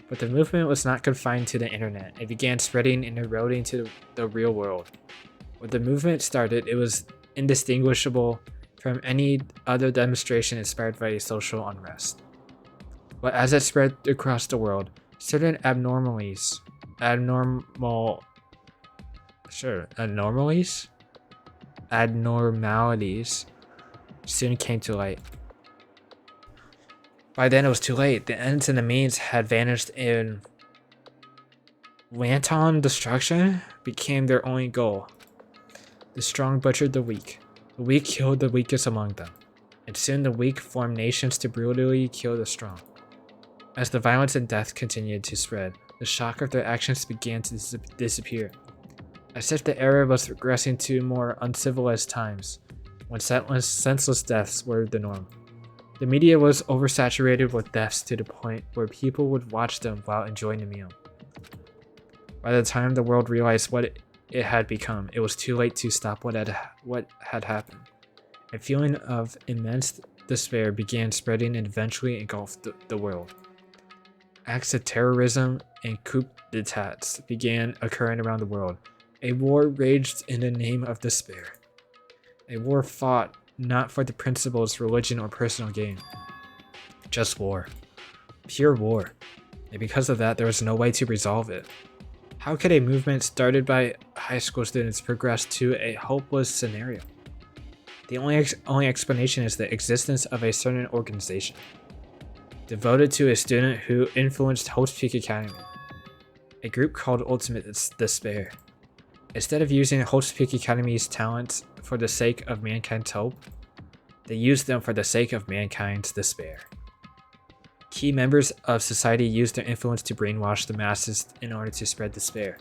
But the movement was not confined to the internet. It began spreading and eroding to the real world. When the movement started, it was indistinguishable from any other demonstration inspired by social unrest. But as it spread across the world, certain abnormalities soon came to light. By then it was too late. The ends and the means had vanished in wanton destruction became their only goal. The strong butchered the weak killed the weakest among them, and soon the weak formed nations to brutally kill the strong. As the violence and death continued to spread, the shock of their actions began to disappear, as if the era was regressing to more uncivilized times, when senseless deaths were the norm. The media was oversaturated with deaths to the point where people would watch them while enjoying a meal. By the time the world realized what it had become, it was too late to stop what had happened. A feeling of immense despair began spreading and eventually engulfed the world. Acts of terrorism and coup d'etats began occurring around the world. A war raged in the name of despair. A war fought not for the principles, religion, or personal gain. Just war. Pure war. And because of that, there was no way to resolve it. How could a movement started by high school students progress to a hopeless scenario? The only explanation is the existence of a certain organization devoted to a student who influenced Hope's Peak Academy, a group called Ultimate Despair. Instead of using Hope's Peak Academy's talents for the sake of mankind's hope, they used them for the sake of mankind's despair. Key members of society used their influence to brainwash the masses in order to spread despair.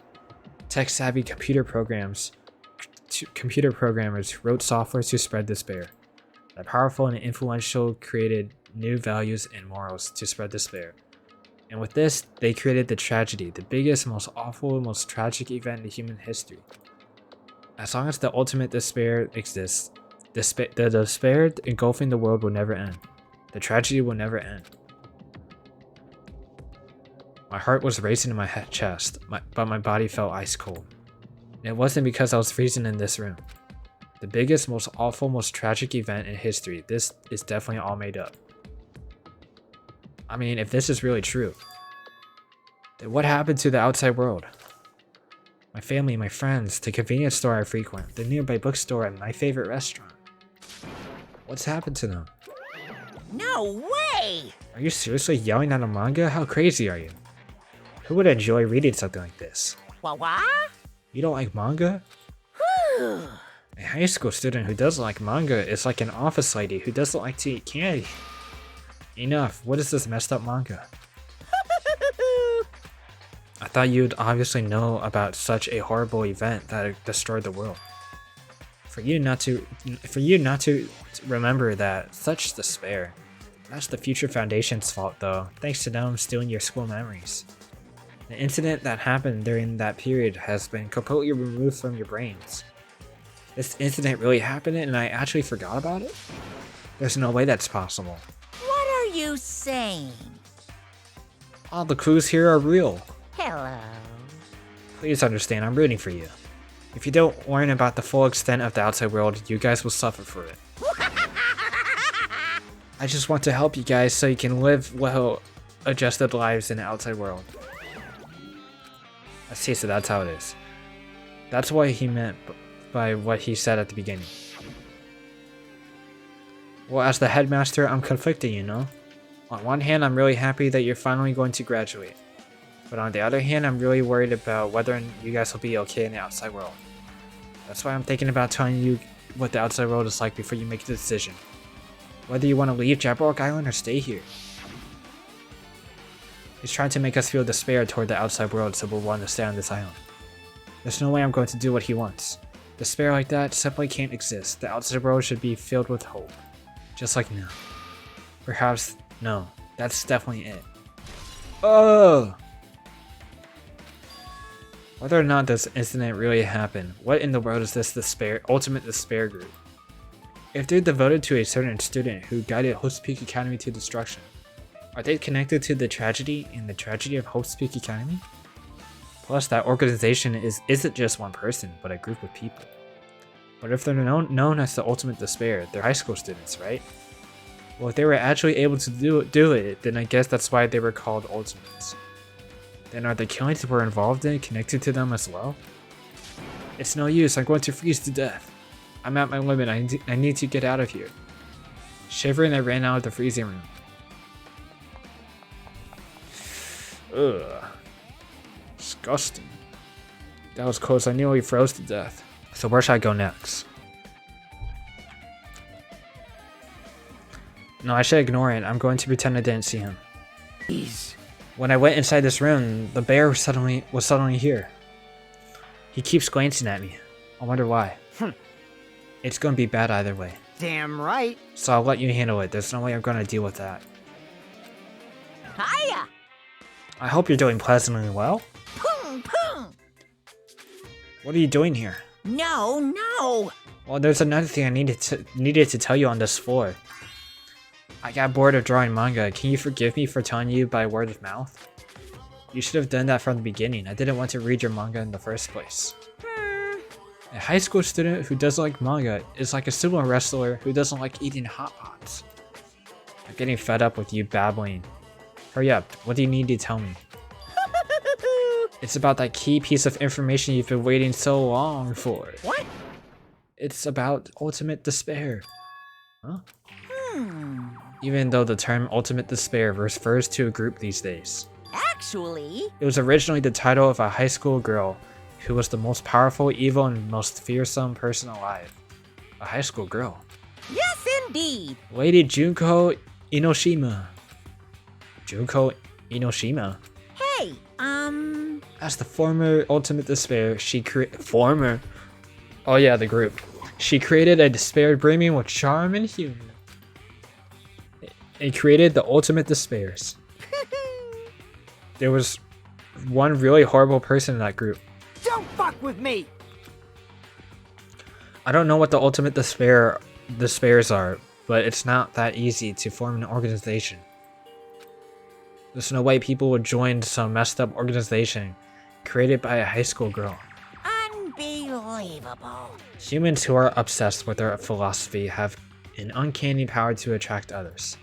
Tech-savvy computer programmers wrote software to spread despair. The powerful and influential created new values and morals to spread despair. And with this, they created the tragedy, the biggest, most awful, most tragic event in human history. As long as the ultimate despair exists, the despair engulfing the world will never end. The tragedy will never end. My heart was racing in my chest, but my body felt ice cold. And it wasn't because I was freezing in this room. The biggest, most awful, most tragic event in history, this is definitely all made up. I mean, if this is really true, then what happened to the outside world? My family, my friends, the convenience store I frequent, the nearby bookstore, and my favorite restaurant. What's happened to them? No way! Are you seriously yelling at a manga? How crazy are you? Who would enjoy reading something like this? What? You don't like manga? Whew. A high school student who doesn't like manga is like an office lady who doesn't like to eat candy. Enough. What is this messed up manga? I thought you'd obviously know about such a horrible event that destroyed the world. For you not to remember that, such despair. That's the Future Foundation's fault though, thanks to them stealing your school memories. The incident that happened during that period has been completely removed from your brains. This incident really happened and I actually forgot about it? There's no way that's possible. What are you saying? All the clues here are real. Hello. Please understand, I'm rooting for you. If you don't learn about the full extent of the outside world, you guys will suffer for it. I just want to help you guys so you can live well-adjusted lives in the outside world. I see, so that's how it is. That's what he meant by what he said at the beginning. Well, as the headmaster, I'm conflicted, you know? On one hand, I'm really happy that you're finally going to graduate. But on the other hand, I'm really worried about whether you guys will be okay in the outside world. That's why I'm thinking about telling you what the outside world is like before you make the decision. Whether you want to leave Jabberwock Island or stay here. He's trying to make us feel despair toward the outside world so we'll want to stay on this island. There's no way I'm going to do what he wants. Despair like that simply can't exist. The outside world should be filled with hope. Just like now. Perhaps, no. That's definitely it. Oh! Whether or not this incident really happened, what in the world is this ultimate despair group? If they're devoted to a certain student who guided Hope's Peak Academy to destruction, are they connected to the tragedy and the tragedy of Hope's Peak Academy? Plus, that organization isn't just one person, but a group of people. But if they're known as the ultimate despair, they're high school students, right? Well, if they were actually able to do it, then I guess that's why they were called Ultimates. Then are the killings we're involved in connected to them as well? It's no use, I'm going to freeze to death. I'm at my limit, I need to get out of here. Shivering, I ran out of the freezing room. Ugh. Disgusting. That was close. I nearly froze to death. So where should I go next? No, I should ignore it. I'm going to pretend I didn't see him. Jeez. When I went inside this room, the bear was suddenly here. He keeps glancing at me. I wonder why. It's going to be bad either way. Damn right. So I'll let you handle it. There's no way I'm going to deal with that. Hiya! I hope you're doing pleasantly well. Poom, poom! What are you doing here? No, no! Well, there's another thing I needed to tell you on this floor. I got bored of drawing manga. Can you forgive me for telling you by word of mouth? You should have done that from the beginning. I didn't want to read your manga in the first place. A high school student who doesn't like manga is like a sumo wrestler who doesn't like eating hot pots. I'm getting fed up with you babbling. Hurry up, what do you need to tell me? It's about that key piece of information you've been waiting so long for. What? It's about ultimate despair. Huh? Even though the term ultimate despair refers to a group these days. Actually... It was originally the title of a high school girl who was the most powerful, evil, and most fearsome person alive. A high school girl. Yes, indeed! Lady Junko Inoshima. Junko Inoshima? Hey, As the former ultimate despair, Oh yeah, the group. She created a despair brimming with charm and humor. It created the ultimate despairs. There was one really horrible person in that group. Don't fuck with me! I don't know what the ultimate despairs are, but it's not that easy to form an organization. There's no way people would join some messed up organization created by a high school girl. unbelievable. Humans who are obsessed with their philosophy have an uncanny power to attract others.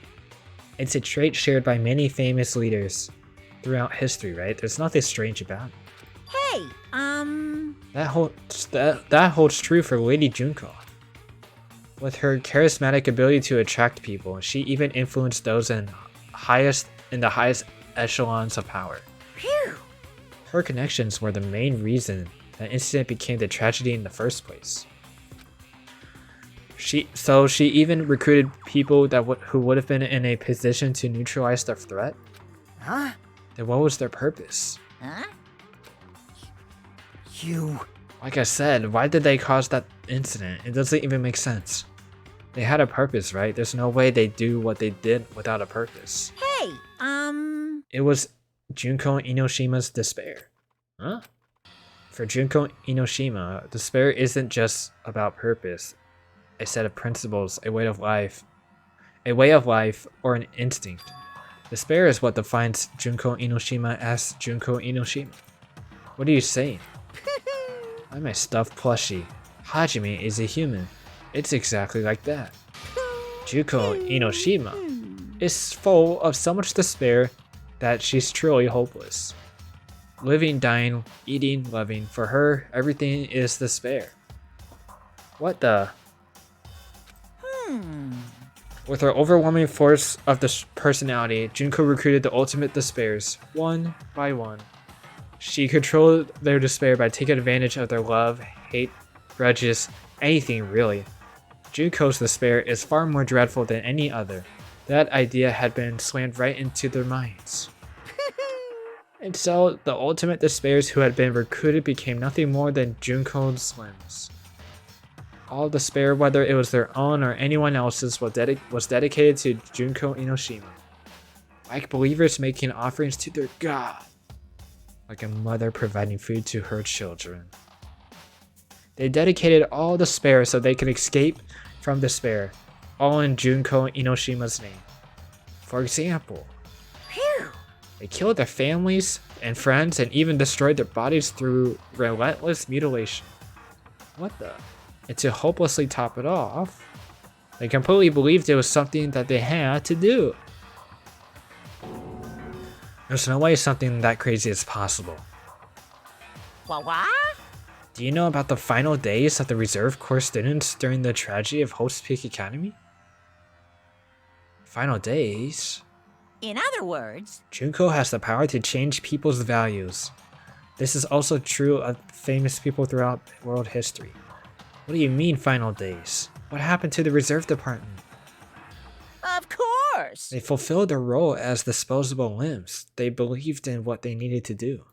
It's a trait shared by many famous leaders throughout history, right? There's nothing strange about it. Hey, That holds true for Lady Junko. With her charismatic ability to attract people, she even influenced those in the highest echelons of power. phew. Her connections were the main reason that incident became the tragedy in the first place. She even recruited people who would have been in a position to neutralize the threat. Huh? Then what was their purpose? Huh? You... Like I said, why did they cause that incident? It doesn't even make sense. They had a purpose, right? There's no way they do what they did without a purpose. Hey, It was Junko Inoshima's despair. Huh? For Junko Inoshima, despair isn't just about purpose, a set of principles, a way of life, or an instinct. Despair is what defines Junko Inoshima as Junko Inoshima. What are you saying? I'm a stuffed plushie. Hajime is a human. It's exactly like that. Junko Inoshima is full of so much despair that she's truly hopeless. Living, dying, eating, loving, for her, everything is despair. What the? With her overwhelming force of the personality, Junko recruited the ultimate despairs, one by one. She controlled their despair by taking advantage of their love, hate, grudges, anything really. Junko's despair is far more dreadful than any other. That idea had been slammed right into their minds. And so, the ultimate despairs who had been recruited became nothing more than Junko's limbs. All despair, whether it was their own or anyone else's, was dedicated to Junko Inoshima. Like believers making offerings to their god. Like a mother providing food to her children. They dedicated all despair so they could escape from despair, all in Junko Inoshima's name. For example, they killed their families and friends and even destroyed their bodies through relentless mutilation. What the? And to hopelessly top it off, they completely believed it was something that they had to do. There's no way something that crazy is possible. What? Do you know about the final days of the reserve corps students during the tragedy of Hope's Peak Academy? Final days? In other words, Junko has the power to change people's values. This is also true of famous people throughout world history. What do you mean, final days? What happened to the reserve department? Of course! They fulfilled their role as disposable limbs. They believed in what they needed to do.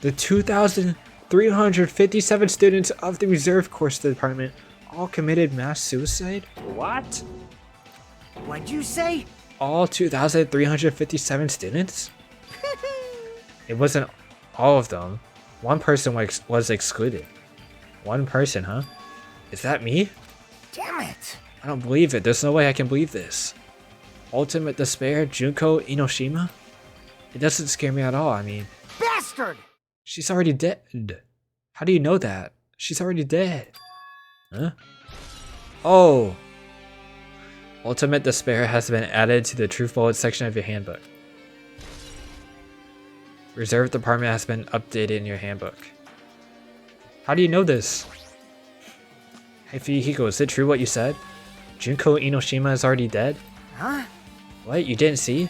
The 2,357 students of the reserve course department all committed mass suicide? What? What'd you say? All 2,357 students? It wasn't all of them. One person was excluded. One person, huh? Is that me? Damn it! I don't believe it. There's no way I can believe this. Ultimate Despair, Junko Inoshima? It doesn't scare me at all. I mean, Bastard! she's already dead. How do you know that? She's already dead. Huh? Oh! Ultimate Despair has been added to the Truth Bullet section of your handbook. Reserve Department has been updated in your handbook. How do you know this? Hey Fuyuhiko, is it true what you said? Junko Inoshima is already dead? Huh? What? You didn't see?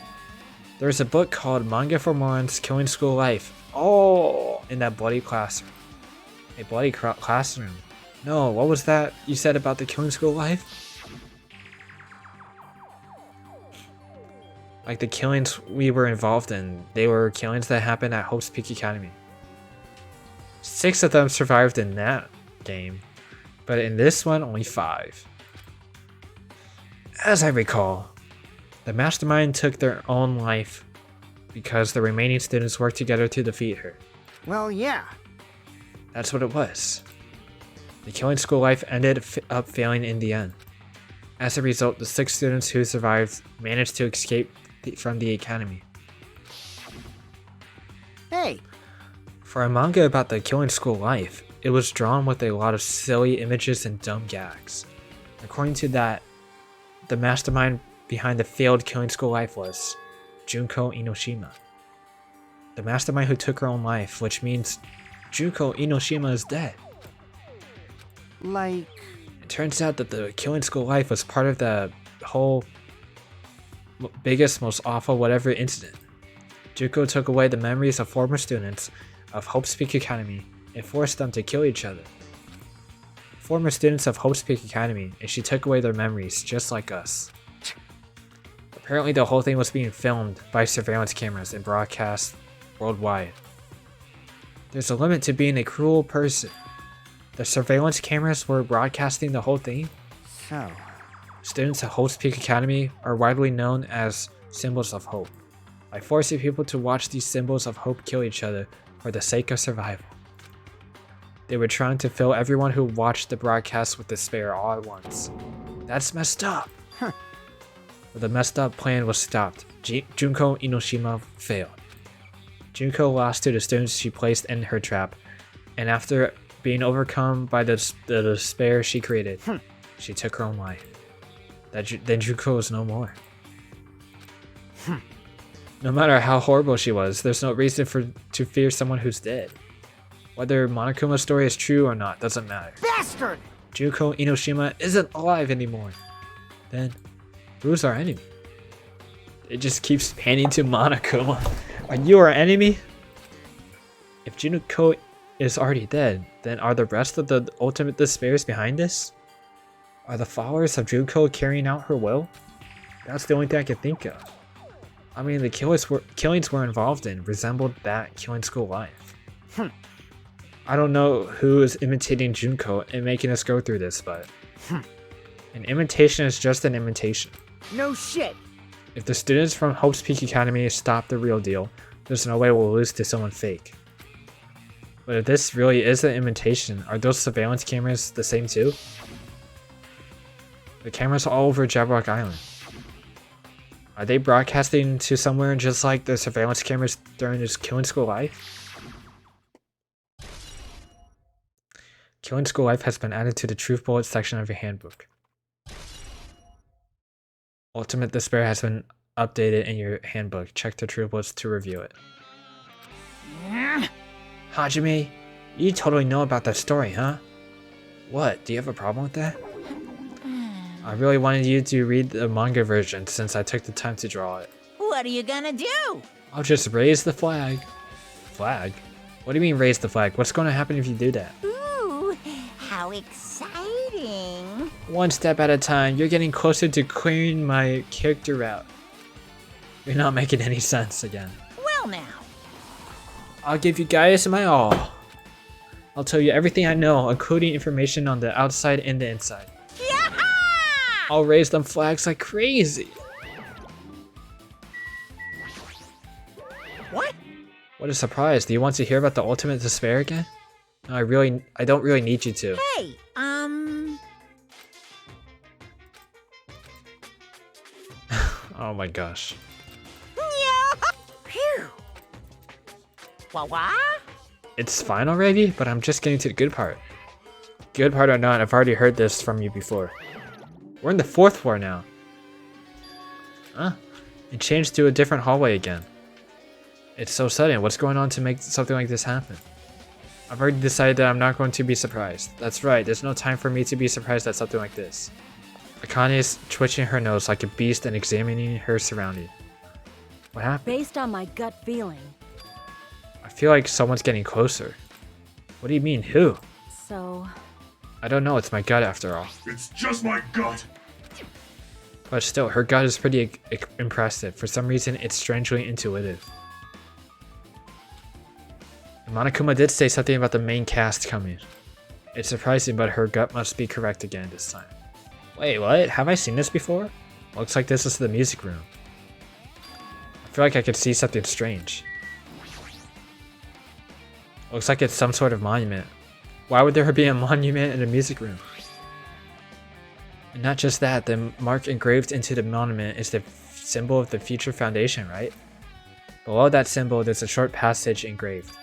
There's a book called Manga for Morons Killing School Life. Oh! In that bloody classroom. A bloody classroom. No, what was that you said about the Killing School Life? Like the killings we were involved in, they were killings that happened at Hope's Peak Academy. 6 of them survived in that game, but in this one, only 5. As I recall, the mastermind took their own life because the remaining students worked together to defeat her. Well, yeah. That's what it was. The Killing School Life ended up failing in the end. As a result, the 6 students who survived managed to escape from the academy. Hey, For a manga about the Killing School Life, it was drawn with a lot of silly images and dumb gags. According to that, the mastermind behind the failed Killing School Life was Junko Inoshima. The mastermind who took her own life, which means Junko Inoshima is dead. like... It turns out that the Killing School Life was part of the whole biggest, most awful whatever incident. Junko took away the memories of former students of Hope's Peak Academy and forced them to kill each other. Former students of Hope's Peak Academy, and she took away their memories just like us. Apparently the whole thing was being filmed by surveillance cameras and broadcast worldwide. There's a limit to being a cruel person. The surveillance cameras were broadcasting the whole thing. So... Students at Hope's Peak Academy are widely known as symbols of hope, by forcing people to watch these symbols of hope kill each other for the sake of survival. They were trying to fill everyone who watched the broadcast with despair all at once. That's messed up! But the messed up plan was stopped. Junko Inoshima failed. Junko lost to the students she placed in her trap, and after being overcome by the despair she created, she took her own life. Then Junko is no more. No matter how horrible she was, there's no reason to fear someone who's dead. Whether Monokuma's story is true or not doesn't matter. Bastard! Junko Inoshima isn't alive anymore. Then, who's our enemy? It just keeps panning to Monokuma. Are you our enemy? If Junko is already dead, then are the rest of the ultimate despairs behind this? Are the followers of Junko carrying out her will? That's the only thing I can think of. I mean, the killings we're involved in resembled that Killing School Life. I don't know who is imitating Junko and making us go through this, but an imitation is just an imitation. No shit! If the students from Hope's Peak Academy stop the real deal, there's no way we'll lose to someone fake. But if this really is an imitation, are those surveillance cameras the same too? The cameras are all over Jabberwock Island. Are they broadcasting to somewhere just like the surveillance cameras during this Killing School Life? Killing School Life has been added to the Truth Bullet section of your handbook. Ultimate Despair has been updated in your handbook. Check the Truth Bullets to review it. Hajime, you totally know about that story, huh? What, do you have a problem with that? I really wanted you to read the manga version since I took the time to draw it. What are you gonna do? I'll just raise the flag. Flag? What do you mean raise the flag? What's going to happen if you do that? Ooh, how exciting. One step at a time. You're getting closer to clearing my character out. You're not making any sense again. Well now. I'll give you guys my all. I'll tell you everything I know, including information on the outside and the inside. Yaha! I'll raise them flags like crazy. What? What a surprise. Do you want to hear about the ultimate despair again? No, I don't really need you to. Hey, Oh my gosh. Phew. Wah? It's fine already, but I'm just getting to the good part. Good part or not, I've already heard this from you before. We're in the 4th floor now. Huh? It changed to a different hallway again. It's so sudden. What's going on to make something like this happen? I've already decided that I'm not going to be surprised. That's right, there's no time for me to be surprised at something like this. Akane is twitching her nose like a beast and examining her surroundings. What happened? Based on my gut feeling. I feel like someone's getting closer. What do you mean, who? So, I don't know, it's my gut after all. It's just my gut. But still, her gut is pretty impressive. For some reason, it's strangely intuitive. Monokuma did say something about the main cast coming. It's surprising, but her gut must be correct again this time. Wait, what? Have I seen this before? Looks like this is the music room. I feel like I could see something strange. Looks like it's some sort of monument. Why would there be a monument in a music room? And not just that, the mark engraved into the monument is the symbol of the Future Foundation, right? Below that symbol, there's a short passage engraved.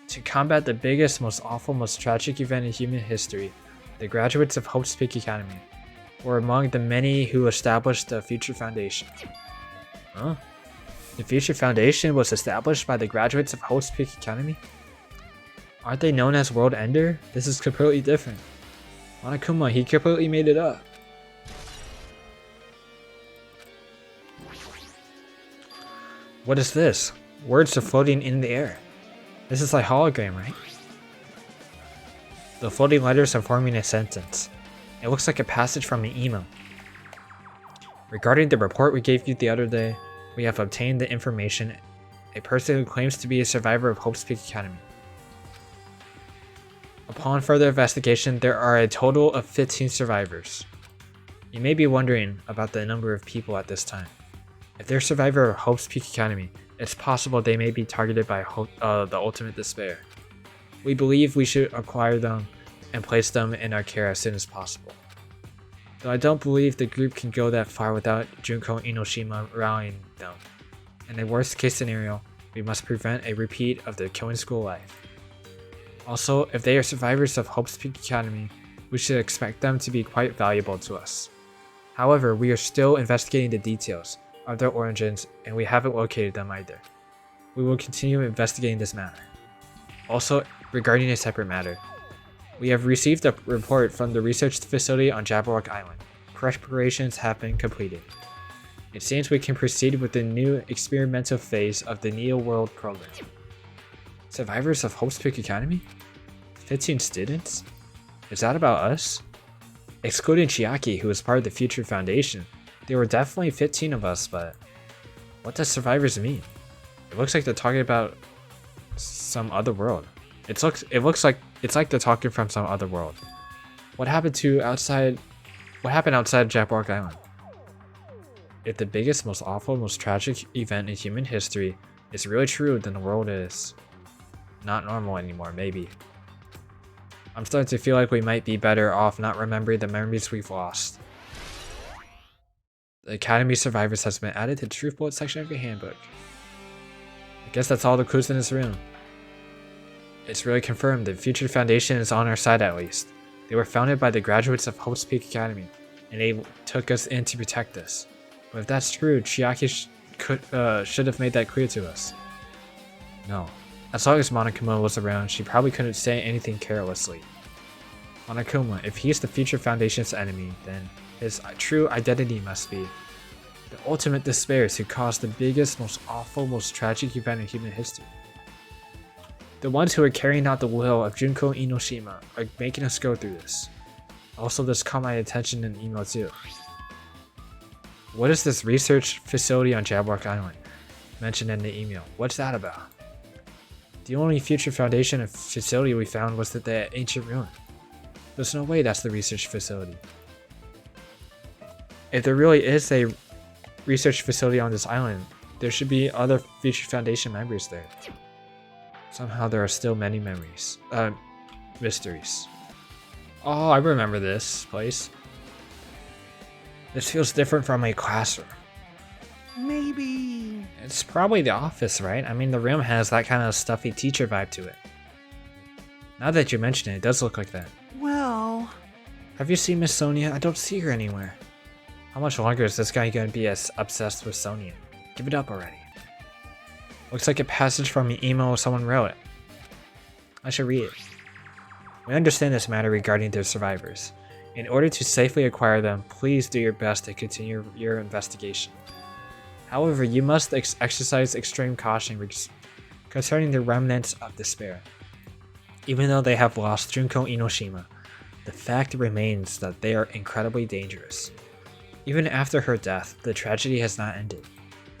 To combat the biggest, most awful, most tragic event in human history, the graduates of Hope's Peak Academy were among the many who established the Future Foundation. Huh? The Future Foundation was established by the graduates of Hope's Peak Academy? Aren't they known as World Ender? This is completely different. Monokuma, he completely made it up. What is this? Words are floating in the air. This is like hologram, right? The floating letters are forming a sentence. It looks like a passage from an email. Regarding the report we gave you the other day, we have obtained the information. A person who claims to be a survivor of Hope's Peak Academy. Upon further investigation, there are a total of 15 survivors. You may be wondering about the number of people at this time. If they're a survivor of Hope's Peak Academy, it's possible they may be targeted by the ultimate despair. We believe we should acquire them and place them in our care as soon as possible. Though I don't believe the group can go that far without Junko and Enoshima rallying them. In the worst case scenario, we must prevent a repeat of the killing school life. Also, if they are survivors of Hope's Peak Academy, we should expect them to be quite valuable to us. However, we are still investigating the details of their origins and we haven't located them either. We will continue investigating this matter. Also, regarding a separate matter, we have received a report from the research facility on Jabberwock Island. Preparations have been completed. It seems we can proceed with the new experimental phase of the Neo World program. Survivors of Hope's Peak Academy? 15 students? Is that about us? Excluding Chiaki, who was part of the Future Foundation, there were definitely 15 of us, but what does survivors mean? It looks like they're talking about some other world. It looks like it's like they're talking from some other world. What happened outside of Jabberwock Island? If the biggest, most awful, most tragic event in human history is really true, then the world is not normal anymore, maybe. I'm starting to feel like we might be better off not remembering the memories we've lost. The Academy Survivors has been added to the Truth Bullet section of your handbook. I guess that's all the clues in this room. It's really confirmed the Future Foundation is on our side at least. They were founded by the graduates of Hope's Peak Academy, and they took us in to protect us. But if that's true, Chiaki should have made that clear to us. No. As long as Monokuma was around, she probably couldn't say anything carelessly. Monokuma, if he's the Future Foundation's enemy, then his true identity must be The ultimate despairs who caused the biggest, most awful, most tragic event in human history. The ones who are carrying out the will of Junko Inoshima are making us go through this. Also, this caught my attention in email too. What is this research facility on Jabrock Island? Mentioned in the email. What's that about? The only future foundation and facility we found was the ancient ruin. There's no way that's the research facility. If there really is a research facility on this island, there should be other future foundation members there. Somehow there are still many mysteries. Oh, I remember this place. This feels different from a classroom. Maybe... It's probably the office, right? I mean, the room has that kind of stuffy teacher vibe to it. Now that you mention it, it does look like that. Well... Have you seen Miss Sonia? I don't see her anywhere. How much longer is this guy gonna be as obsessed with Sonia? Give it up already. Looks like a passage from an email someone wrote. I should read it. We understand this matter regarding their survivors. In order to safely acquire them, please do your best to continue your investigation. However, you must exercise extreme caution concerning the remnants of despair. Even though they have lost Junko Inoshima, the fact remains that they are incredibly dangerous. Even after her death, the tragedy has not ended.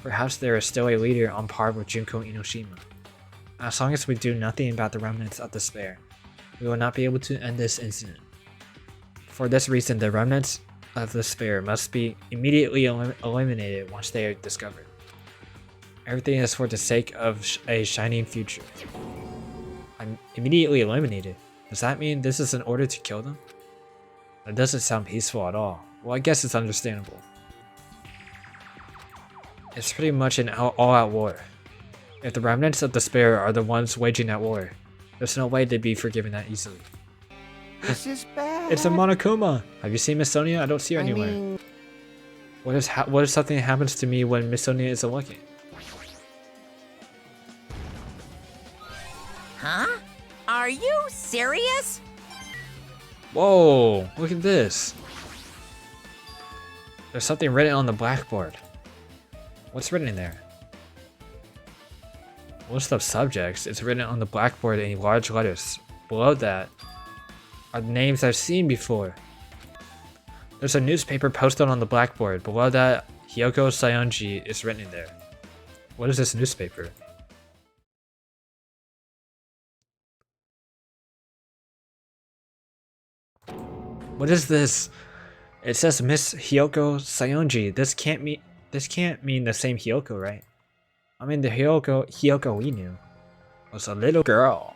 Perhaps there is still a leader on par with Junko Inoshima. As long as we do nothing about the remnants of despair, we will not be able to end this incident. For this reason, the remnants of despair must be immediately eliminated once they are discovered. Everything is for the sake of a shining future. I'm immediately eliminated. Does that mean this is an order to kill them? That doesn't sound peaceful at all. Well, I guess it's understandable. It's pretty much an all-out war. If the remnants of despair are the ones waging that war, there's no way they'd be forgiven that easily. This is bad. It's a Monokuma! Have you seen Miss Sonia? I don't see her anywhere. I mean... What if something happens to me when Miss Sonia isn't looking? Huh? Are you serious? Whoa! Look at this! There's something written on the blackboard. What's written in there? List of subjects. It's written on the blackboard in large letters. Below that are the names I've seen before. There's a newspaper posted on the blackboard. Below that, Hyoko Sayonji is written in there. What is this newspaper? What is this? It says Miss Hyoko Sayonji. This can't mean the same Hyoko, right? I mean, the Hyoko we knew was a little girl.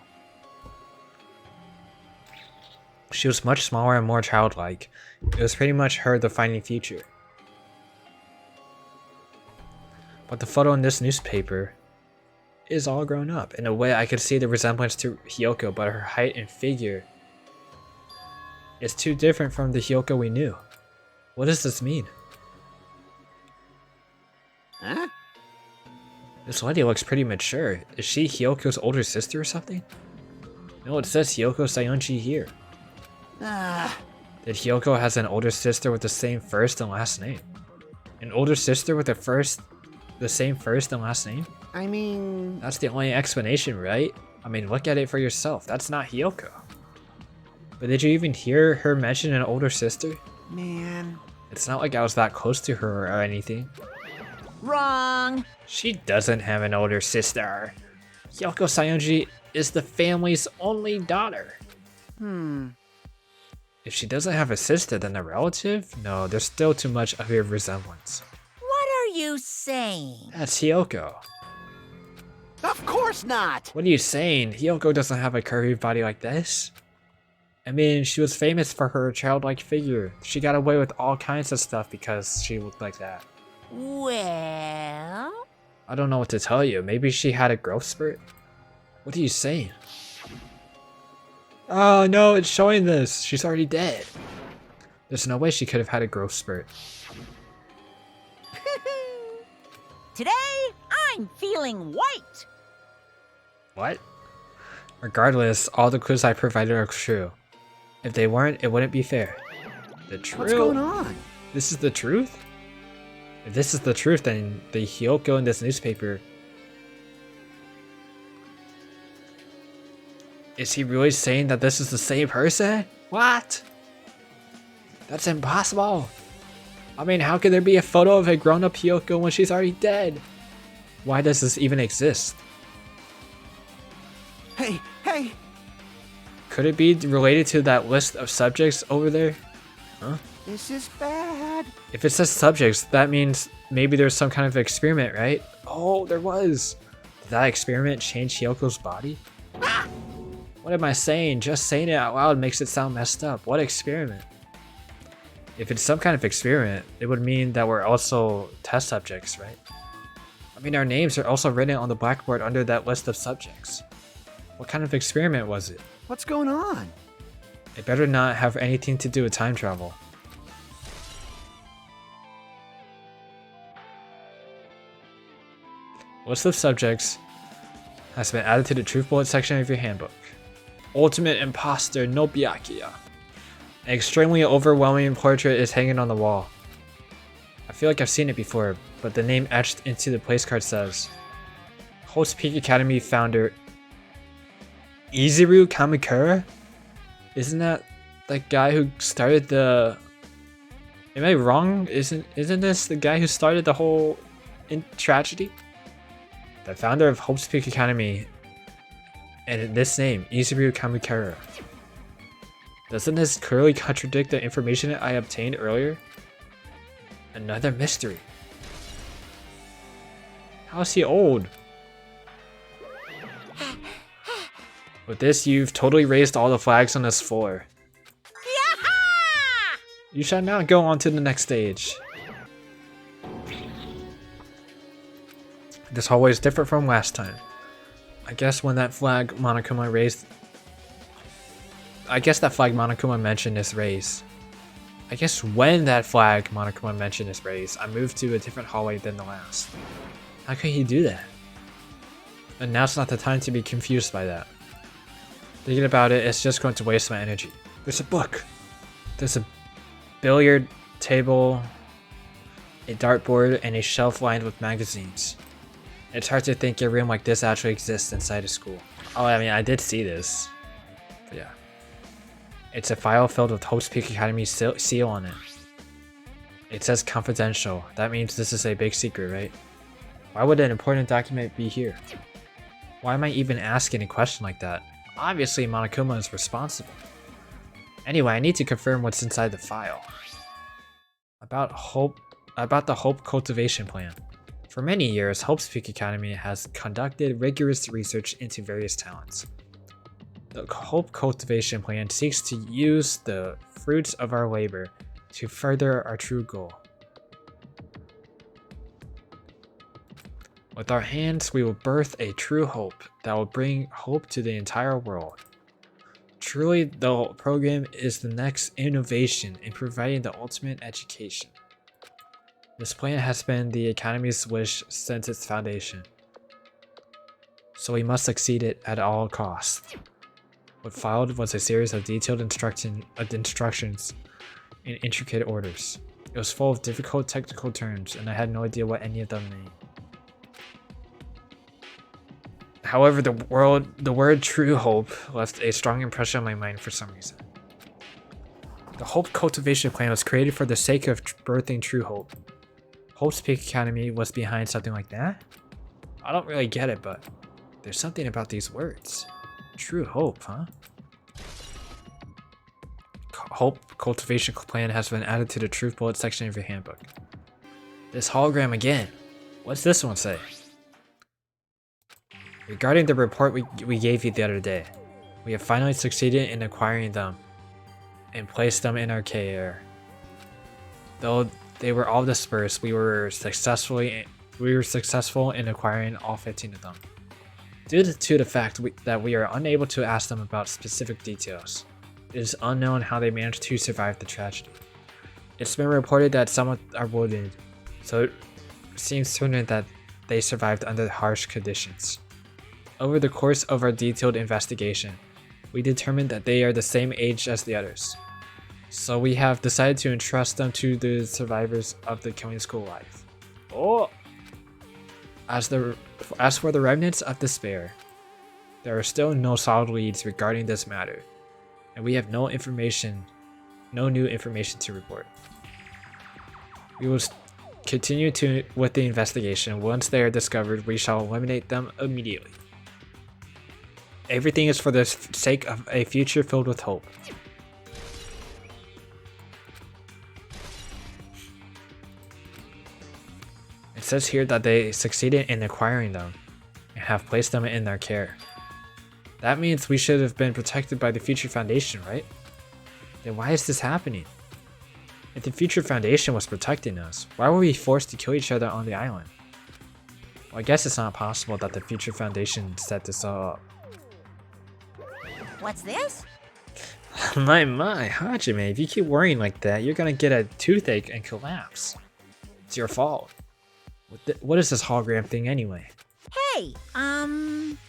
She was much smaller and more childlike. It was pretty much her defining future. But the photo in this newspaper is all grown up. In a way, I could see the resemblance to Hyoko, but her height and figure is too different from the Hyoko we knew. What does this mean? Huh? This lady looks pretty mature. Is she Hyoko's older sister or something? No, it says Hyoko Sayonji here. That Hyoko has an older sister with the same first and last name. An older sister with the same first and last name? I mean... That's the only explanation, right? I mean, look at it for yourself. That's not Hyoko. But did you even hear her mention an older sister? Man... It's not like I was that close to her or anything. Wrong. She doesn't have an older sister. Hyoko Sayonji is the family's only daughter. If she doesn't have a sister, then a relative? No, there's still too much of a resemblance. What are you saying? That's Hyoko. Of course not! What are you saying? Hyoko doesn't have a curvy body like this. I mean, she was famous for her childlike figure. She got away with all kinds of stuff because she looked like that. Well... I don't know what to tell you. Maybe she had a growth spurt? What are you saying? Oh no, it's showing this. She's already dead. There's no way she could have had a growth spurt. Today, I'm feeling white. What? Regardless, all the clues I provided are true. If they weren't, it wouldn't be fair. The truth? What's going on? This is the truth? If this is the truth, then the Hyoko in this newspaper... Is he really saying that this is the same person? What? That's impossible. I mean, how could there be a photo of a grown-up Hyoko when she's already dead? Why does this even exist? Hey, hey! Could it be related to that list of subjects over there? Huh? This is bad. If it says subjects, that means maybe there's some kind of experiment, right? Oh, there was. Did that experiment change Hyoko's body? What am I saying? Just saying it out loud makes it sound messed up. What experiment? If it's some kind of experiment, it would mean that we're also test subjects, right? I mean, our names are also written on the blackboard under that list of subjects. What kind of experiment was it? What's going on? It better not have anything to do with time travel. List of subjects has been added to the truth bullet section of your handbook. Ultimate imposter Nobiakia. An extremely overwhelming portrait is hanging on the wall. I feel like I've seen it before, but the name etched into the place card says Host Peak Academy founder Izuru Kamakura? Isn't that the guy who started the... Am I wrong? Isn't this the guy who started the whole tragedy? The founder of Hope's Peak Academy, and this name, Izuru Kamakura. Doesn't this clearly contradict the information I obtained earlier? Another mystery. How is he old? With this, you've totally raised all the flags on this floor. You shall now go on to the next stage. This hallway is different from last time. I guess when that flag Monokuma raised... I guess that flag Monokuma mentioned is raised. I guess when that flag Monokuma mentioned is raised, I moved to a different hallway than the last. How could he do that? And now's not the time to be confused by that. Thinking about it, it's just going to waste my energy. There's a book. There's a billiard table, a dartboard, and a shelf lined with magazines. It's hard to think a room like this actually exists inside a school. Oh, I mean, I did see this. But yeah. It's a file filled with Hope's Peak Academy seal on it. It says confidential. That means this is a big secret, right? Why would an important document be here? Why am I even asking a question like that? Obviously, Monokuma is responsible. Anyway, I need to confirm what's inside the file. About the Hope Cultivation Plan. For many years, Hope's Peak Academy has conducted rigorous research into various talents. The Hope Cultivation Plan seeks to use the fruits of our labor to further our true goal. With our hands, we will birth a true hope that will bring hope to the entire world. Truly, the program is the next innovation in providing the ultimate education. This plan has been the Academy's wish since its foundation, so we must succeed it at all costs. What followed was a series of detailed instructions in intricate orders. It was full of difficult technical terms, and I had no idea what any of them meant. However, the word true hope left a strong impression on my mind for some reason. The Hope Cultivation Plan was created for the sake of birthing true hope. Hope's Peak Academy was behind something like that? I don't really get it, but there's something about these words. True hope, huh? Hope Cultivation Plan has been added to the Truth Bullet section of your handbook. This hologram again. What's this one say? Regarding the report we gave you the other day, we have finally succeeded in acquiring them and placed them in our care. Though they were all dispersed, we were successful in acquiring all 15 of them. Due to the fact that we are unable to ask them about specific details, it is unknown how they managed to survive the tragedy. It's been reported that some are wounded, so it seems certain that they survived under harsh conditions. Over the course of our detailed investigation, we determined that they are the same age as the others. So we have decided to entrust them to the survivors of the Killing School life. Oh! As for the remnants of despair, there are still no solid leads regarding this matter, and we have no new information to report. We will continue with the investigation. Once they are discovered, we shall eliminate them immediately. Everything is for the sake of a future filled with hope. It says here that they succeeded in acquiring them and have placed them in their care. That means we should have been protected by the Future Foundation, right? Then why is this happening? If the Future Foundation was protecting us, why were we forced to kill each other on the island? Well, I guess it's not possible that the Future Foundation set this all up. What's this? my, Hajime, if you keep worrying like that, you're gonna get a toothache and collapse. It's your fault. What is this hologram thing anyway? Hey,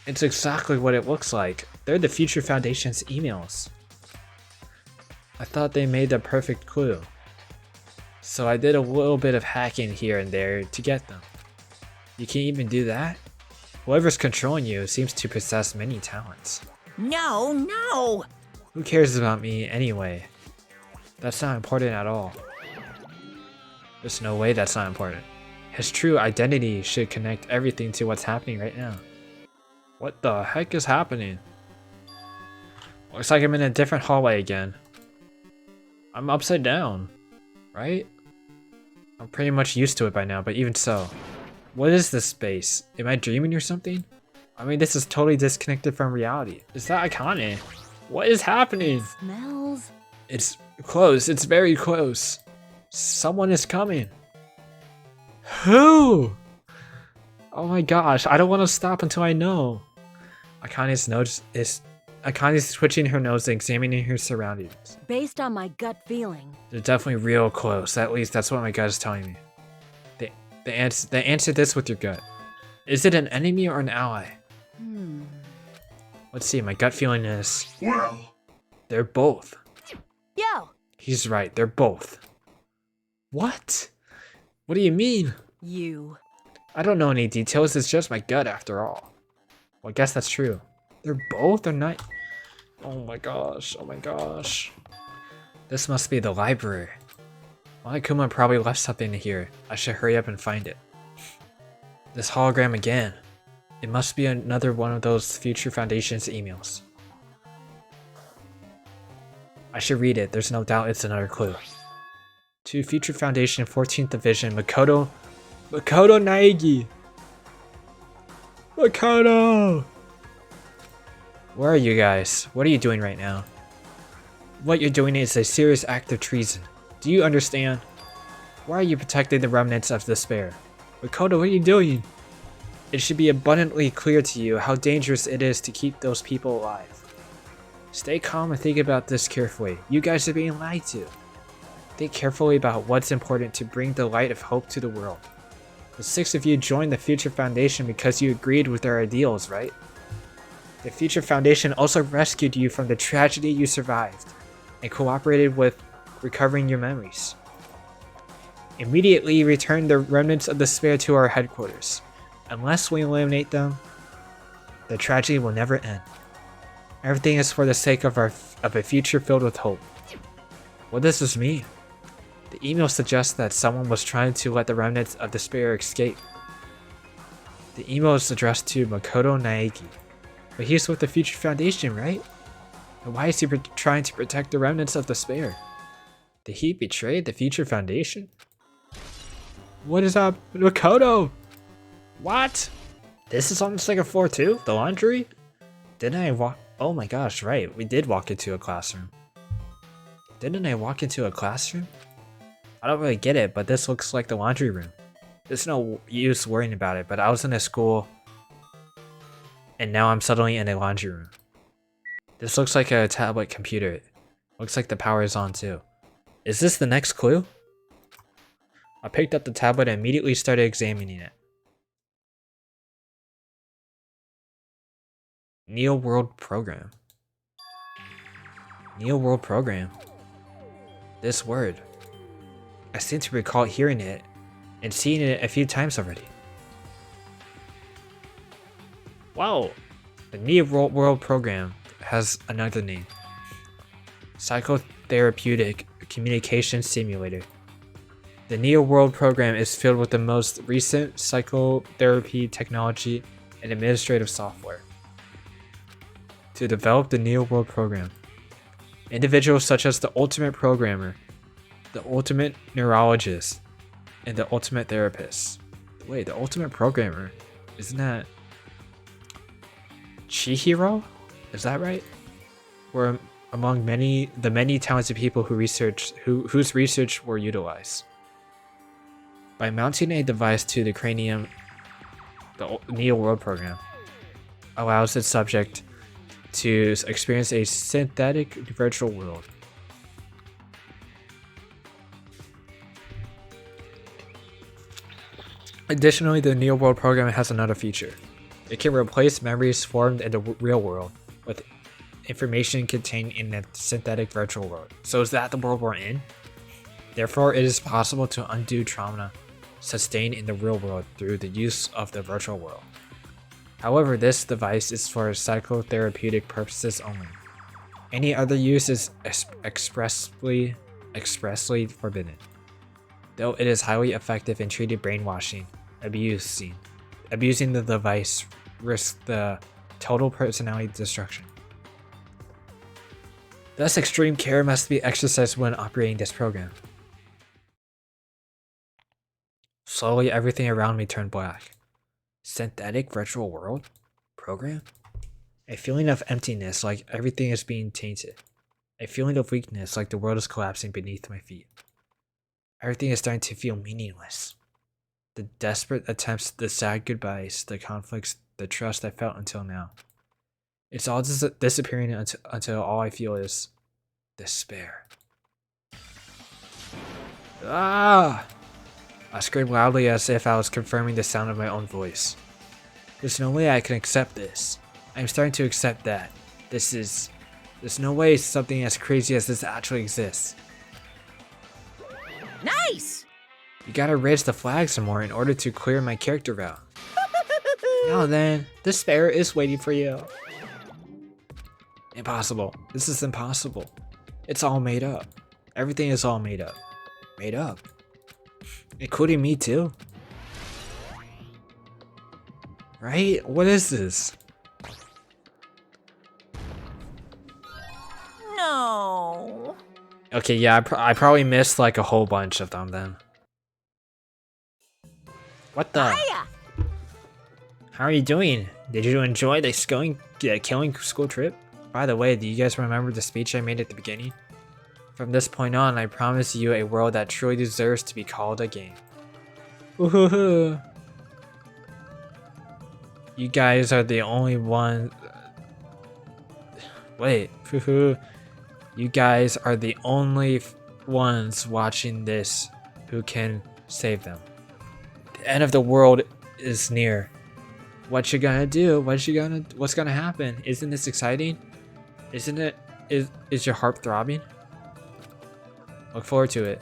It's exactly what it looks like. They're the Future Foundation's emails. I thought they made the perfect clue. So I did a little bit of hacking here and there to get them. You can't even do that? Whoever's controlling you seems to possess many talents. no. Who cares about me anyway? That's not important at all. There's no way that's not important. His true identity should connect everything to what's happening right now. What the heck is happening? Looks like I'm in a different hallway again. I'm upside down, right? I'm pretty much used to it by now, but even so. What is this space? Am I dreaming or something? I mean, this is totally disconnected from reality. Is that Akane? What is happening? Smells. It's close. It's very close. Someone is coming. Who? Oh my gosh, I don't want to stop until I know. Akane's twitching her nose and examining her surroundings. Based on my gut feeling. They're definitely real close. At least that's what my gut is telling me. They answered this with your gut. Is it an enemy or an ally? Let's see, my gut feeling is... Well, they're both. Yo! He's right, they're both. What? What do you mean? You. I don't know any details, it's just my gut after all. Well, I guess that's true. They're both or not? Oh my gosh, oh my gosh. This must be the library. Monokuma probably left something here. I should hurry up and find it. This hologram again. It must be another one of those Future Foundation's emails. I should read it, there's no doubt it's another clue. To Future Foundation 14th Division, Makoto Naegi! Makoto! Where are you guys? What are you doing right now? What you're doing is a serious act of treason. Do you understand? Why are you protecting the remnants of despair? Makoto, what are you doing? It should be abundantly clear to you how dangerous it is to keep those people alive. Stay calm and think about this carefully. You guys are being lied to. Think carefully about what's important to bring the light of hope to the world. The 6 of you joined the Future Foundation because you agreed with their ideals, right? The Future Foundation also rescued you from the tragedy you survived and cooperated with recovering your memories. Immediately return the remnants of despair to our headquarters. Unless we eliminate them, the tragedy will never end. Everything is for the sake of a future filled with hope. What does this mean? The email suggests that someone was trying to let the remnants of despair escape. The email is addressed to Makoto Naegi, but he's with the Future Foundation, right? And why is he trying to protect the remnants of despair? Did he betray the Future Foundation? What is up, Makoto? What? This is on the second floor too? The laundry? Didn't I walk? Oh my gosh, right. We did walk into a classroom. Didn't I walk into a classroom? I don't really get it, but this looks like the laundry room. There's no use worrying about it, but I was in a school and now I'm suddenly in a laundry room. This looks like a tablet computer. Looks like the power is on too. Is this the next clue? I picked up the tablet and immediately started examining it. Neo World Program. Neo World Program. This word. I seem to recall hearing it and seen it a few times already. Wow, the Neo World program has another name. Psychotherapeutic Communication Simulator. The Neo World program is filled with the most recent psychotherapy technology and administrative software. To develop the Neo World program, individuals such as the Ultimate Programmer, the Ultimate Neurologist, and the Ultimate Therapist. Wait, the Ultimate Programmer? Isn't that Chihiro? Is that right? Were among the many talented people whose research were utilized. By mounting a device to the cranium, the Neo World program allows its subject to experience a synthetic virtual world. Additionally, the Neo World program has another feature. It can replace memories formed in the real world with information contained in the synthetic virtual world. So is that the world we're in? Therefore, it is possible to undo trauma sustained in the real world through the use of the virtual world. However, this device is for psychotherapeutic purposes only. Any other use is expressly forbidden. Though it is highly effective in treating brainwashing, abusing the device risks the total personality destruction. Thus, extreme care must be exercised when operating this program. Slowly, everything around me turned black. Synthetic virtual world? Program? A feeling of emptiness, like everything is being tainted. A feeling of weakness, like the world is collapsing beneath my feet. Everything is starting to feel meaningless. The desperate attempts, the sad goodbyes, the conflicts, the trust I felt until now. It's all disappearing until all I feel is despair. Ah! I screamed loudly as if I was confirming the sound of my own voice. There's no way I can accept this. I'm starting to accept that. There's no way something as crazy as this actually exists. Nice! You gotta raise the flag some more in order to clear my character route. Now then, despair is waiting for you. Impossible. This is impossible. It's all made up. Everything is all made up. Made up. Including me too. Right? What is this? No. Okay, yeah, I probably missed like a whole bunch of them then. What the? Hiya! How are you doing? Did you enjoy the killing school trip? By the way, do you guys remember the speech I made at the beginning? From this point on, I promise you a world that truly deserves to be called a game. Woohoo! You guys are the only one. Wait, woohoo! You guys are the only ones watching this who can save them. The end of the world is near. What you gonna do? What's gonna happen? Isn't this exciting? Isn't it? Is your heart throbbing? Look forward to it.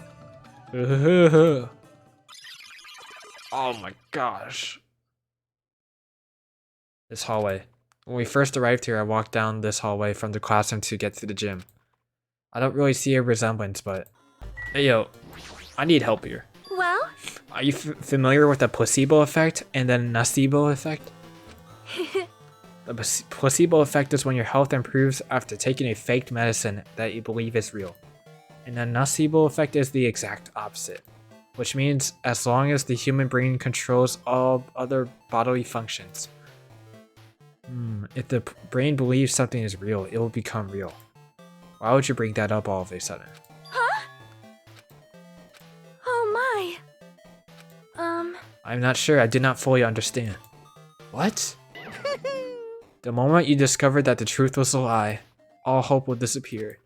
Oh my gosh. This hallway. When we first arrived here, I walked down this hallway from the classroom to get to the gym. I don't really see a resemblance, but... Hey yo, I need help here. Well? Are you familiar with the placebo effect and the nocebo effect? The placebo effect is when your health improves after taking a faked medicine that you believe is real. And the nocebo effect is the exact opposite, which means as long as the human brain controls all other bodily functions. If the brain believes something is real, it will become real. Why would you bring that up all of a sudden? Huh? Oh my. I'm not sure, I did not fully understand. What? The moment you discovered that the truth was a lie, all hope will disappear.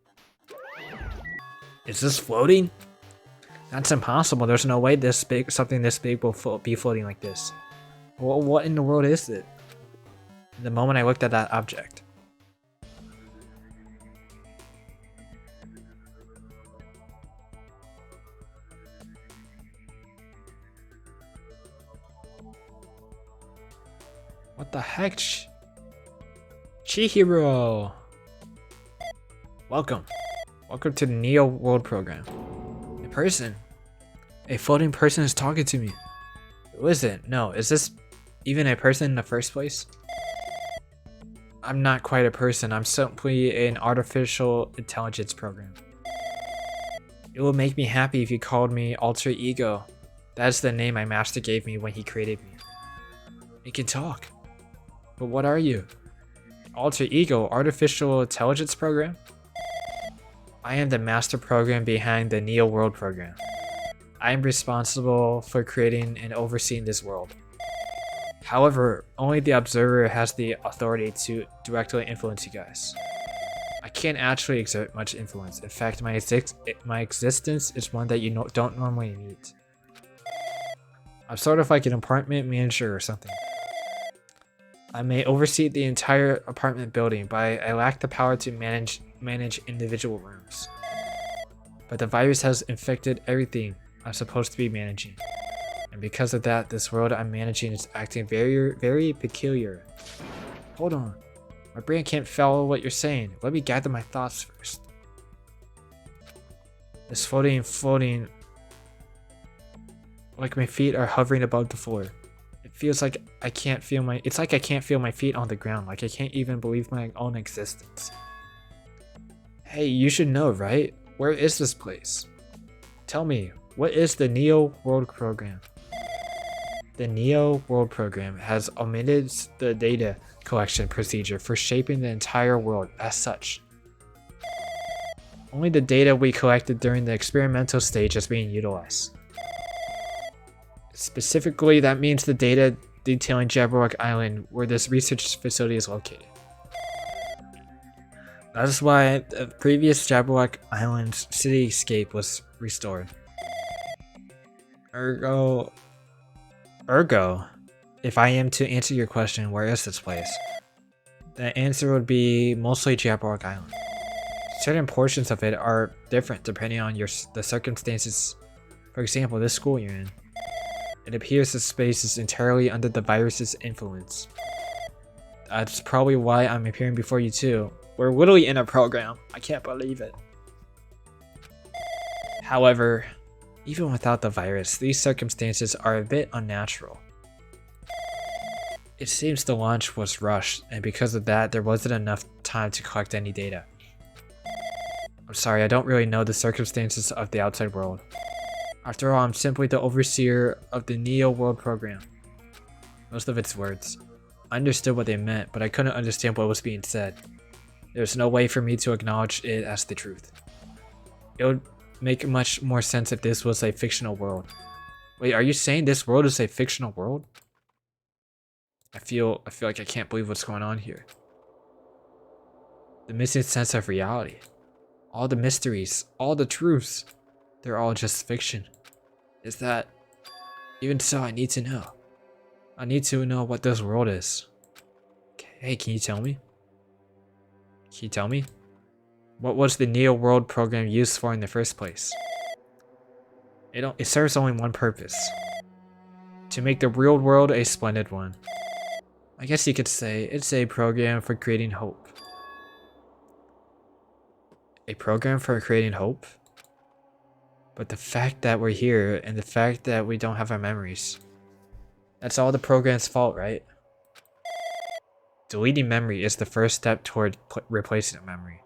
Is this floating? That's impossible. There's no way something this big will be floating like this. Well, what in the world is it? The moment I looked at that object. What the heck? Chihiro! Welcome. Welcome to the Neo World program. A person. A floating person is talking to me. Who is it? No, is this even a person in the first place? I'm not quite a person. I'm simply an artificial intelligence program. It would make me happy if you called me Alter Ego. That's the name my master gave me when he created me. It can talk. But what are you? Alter Ego, artificial intelligence program? I am the master program behind the Neo World program. I am responsible for creating and overseeing this world. However, only the observer has the authority to directly influence you guys. I can't actually exert much influence. In fact, my existence is one that you don't normally meet. I'm sort of like an apartment manager or something. I may oversee the entire apartment building, but I lack the power to manage individual rooms. But the virus has infected everything I'm supposed to be managing. And because of that, this world I'm managing is acting very, very peculiar. Hold on. My brain can't follow what you're saying. Let me gather my thoughts first. This floating, like my feet are hovering above the floor. It feels like I can't feel my feet on the ground, like I can't even believe my own existence. Hey, you should know, right? Where is this place? Tell me, what is the Neo World program? The Neo World program has omitted the data collection procedure for shaping the entire world as such. Only the data we collected during the experimental stage is being utilized. Specifically, that means the data detailing Jabberwock Island, where this research facility is located. That is why the previous Jabberwock Island cityscape was restored. Ergo, if I am to answer your question, where is this place? The answer would be mostly Jabberwock Island. Certain portions of it are different depending on the circumstances. For example, this school you're in. It appears the space is entirely under the virus's influence. That's probably why I'm appearing before you too. We're literally in a program. I can't believe it. However, even without the virus, these circumstances are a bit unnatural. It seems the launch was rushed, and because of that, there wasn't enough time to collect any data. I'm sorry, I don't really know the circumstances of the outside world. After all, I'm simply the overseer of the Neo World program. Most of its words. I understood what they meant, but I couldn't understand what was being said. There's no way for me to acknowledge it as the truth. It would make much more sense if this was a fictional world. Wait, are you saying this world is a fictional world? I feel like I can't believe what's going on here. The missing sense of reality. All the mysteries, all the truths, they're all just fiction. Is that... Even so, I need to know. I need to know what this world is. Hey, can you tell me? Can you tell me? What was the Neo World program used for in the first place? It serves only one purpose. To make the real world a splendid one. I guess you could say it's a program for creating hope. A program for creating hope? But the fact that we're here and the fact that we don't have our memories. That's all the program's fault, right? Deleting memory is the first step toward replacing a memory.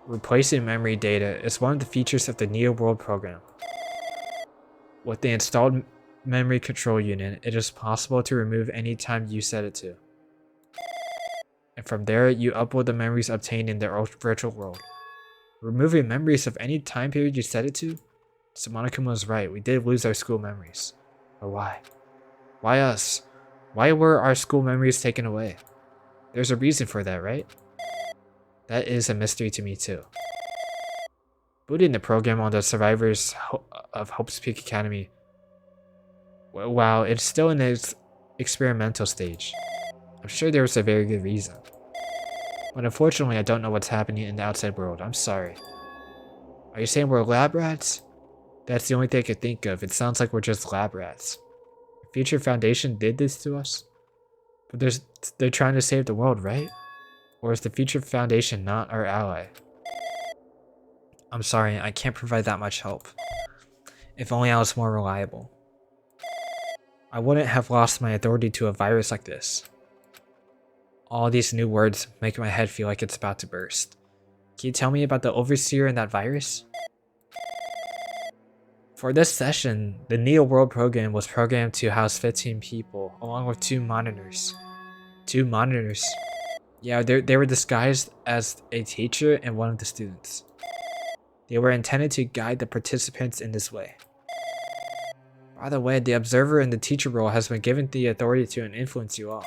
Replacing memory data is one of the features of the Neo World program. With the installed memory control unit, it is possible to remove any time you set it to. And from there, you upload the memories obtained in the virtual world. Removing memories of any time period you set it to? So Monokuma was right, we did lose our school memories. But why? Why us? Why were our school memories taken away? There's a reason for that, right? That is a mystery to me too. Booting the program on the survivors of Hope's Peak Academy, while it's still in its experimental stage, I'm sure there was a very good reason. But unfortunately, I don't know what's happening in the outside world. I'm sorry. Are you saying we're lab rats? That's the only thing I could think of. It sounds like we're just lab rats. Future Foundation did this to us? But they're trying to save the world, right? Or is the Future Foundation not our ally? I'm sorry, I can't provide that much help. If only I was more reliable. I wouldn't have lost my authority to a virus like this. All these new words make my head feel like it's about to burst. Can you tell me about the Overseer and that virus? For this session, the Neo World program was programmed to house 15 people, along with 2 monitors. 2 monitors? Yeah, they were disguised as a teacher and one of the students. They were intended to guide the participants in this way. By the way, the observer in the teacher role has been given the authority to influence you all,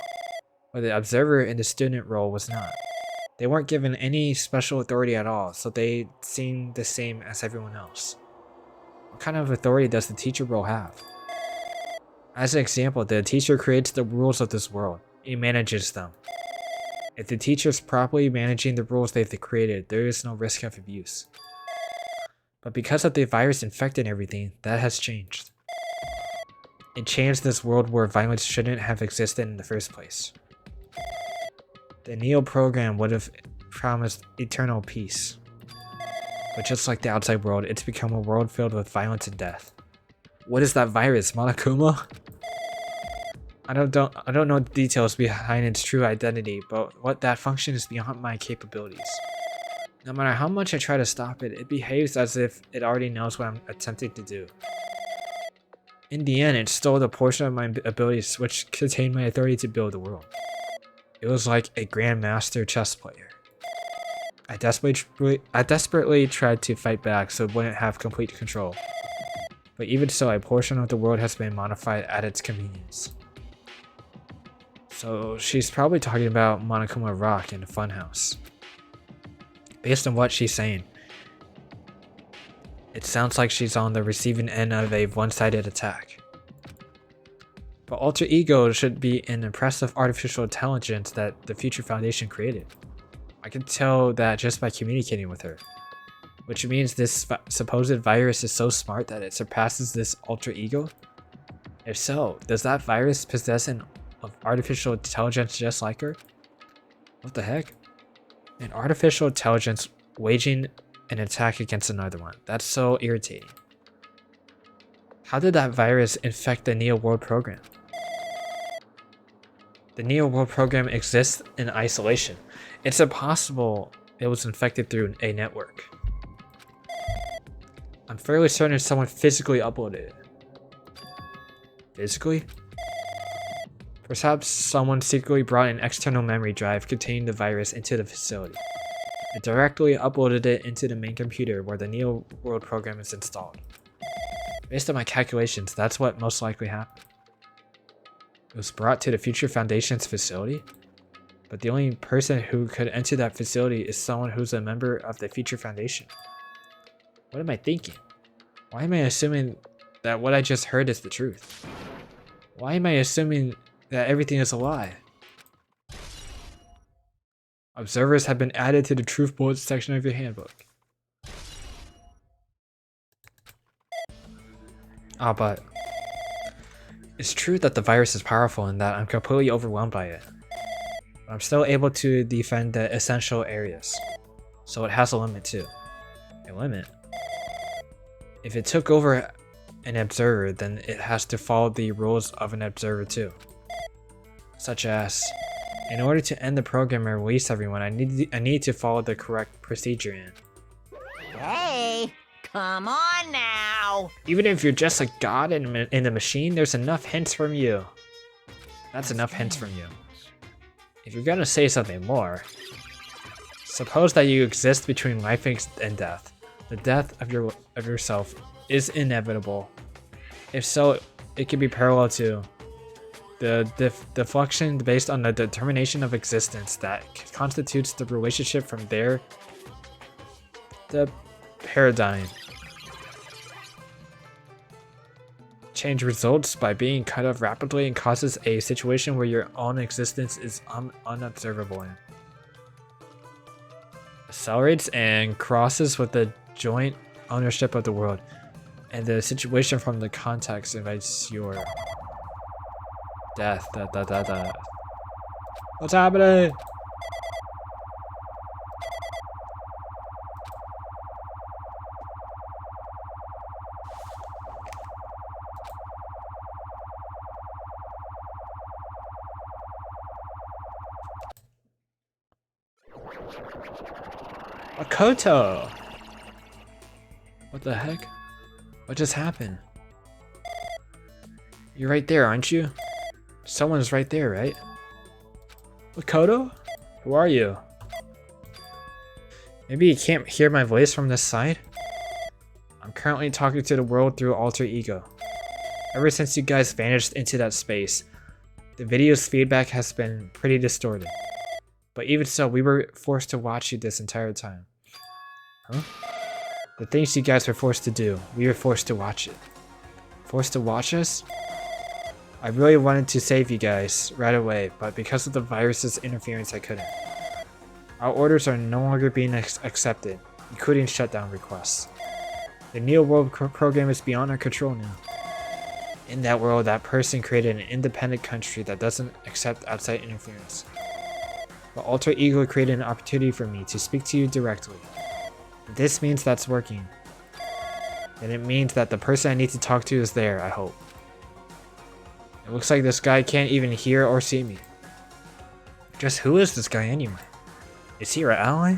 but the observer in the student role was not. They weren't given any special authority at all, so they seemed the same as everyone else. What kind of authority does the teacher role have? As an example, the teacher creates the rules of this world. He manages them. If the teacher is properly managing the rules they've created, there is no risk of abuse. But because of the virus infecting everything, that has changed. It changed this world where violence shouldn't have existed in the first place. The Neo program would have promised eternal peace. But just like the outside world, it's become a world filled with violence and death. What is that virus, Monokuma? I don't know the details behind its true identity, but what that function is beyond my capabilities. No matter how much I try to stop it, it behaves as if it already knows what I'm attempting to do. In the end, it stole the portion of my abilities which contained my authority to build the world. It was like a grandmaster chess player. I desperately tried to fight back so it wouldn't have complete control. But even so, a portion of the world has been modified at its convenience. So she's probably talking about Monokuma Rock in the Funhouse. Based on what she's saying, it sounds like she's on the receiving end of a one-sided attack. But Alter Ego should be an impressive artificial intelligence that the Future Foundation created. I can tell that just by communicating with her. Which means this supposed virus is so smart that it surpasses this Alter Ego? If so, does that virus possess an artificial intelligence just like her? What the heck? An artificial intelligence waging an attack against another one. That's so irritating. How did that virus infect the Neo World program? The Neo World program exists in isolation. It's impossible it was infected through a network. I'm fairly certain someone physically uploaded it. Physically? Perhaps someone secretly brought an external memory drive containing the virus into the facility. It directly uploaded it into the main computer where the Neo World program is installed. Based on my calculations, that's what most likely happened. It was brought to the Future Foundation's facility, but the only person who could enter that facility is someone who's a member of the Future Foundation. What am I thinking? Why am I assuming that what I just heard is the truth? Why am I assuming that everything is a lie? Observers have been added to the Truth Bullets section of your handbook. But it's true that the virus is powerful and that I'm completely overwhelmed by it. But I'm still able to defend the essential areas. So it has a limit too. A limit? If it took over an observer, then it has to follow the rules of an observer too. Such as, in order to end the program and release everyone, I need to follow the correct procedure in. Hey, come on now. Even if you're just a god in the machine, there's enough hints from you. That's enough hints from you. If you're gonna say something more, suppose that you exist between life and death. The death of yourself is inevitable. If so, it could be parallel to the deflection based on the determination of existence that constitutes the relationship from there. The paradigm. Change results by being cut off rapidly and causes a situation where your own existence is unobservable in. Accelerates and crosses with the joint ownership of the world, and the situation from the context invites your... Death. What's happening? Makoto! What the heck? What just happened? You're right there, aren't you? Someone's right there, right? Makoto? Who are you? Maybe you can't hear my voice from this side? I'm currently talking to the world through alter ego. Ever since you guys vanished into that space, the video's feedback has been pretty distorted. But even so, we were forced to watch you this entire time. Huh? The things you guys were forced to do, we were forced to watch it. Forced to watch us? I really wanted to save you guys right away, but because of the virus's interference, I couldn't. Our orders are no longer being accepted, including shutdown requests. The Neo World program is beyond our control now. In that world, that person created an independent country that doesn't accept outside interference. But Alter Ego created an opportunity for me to speak to you directly. If this means that's working, then it means that the person I need to talk to is there, I hope. It looks like this guy can't even hear or see me. Just who is this guy anyway? Is he our ally?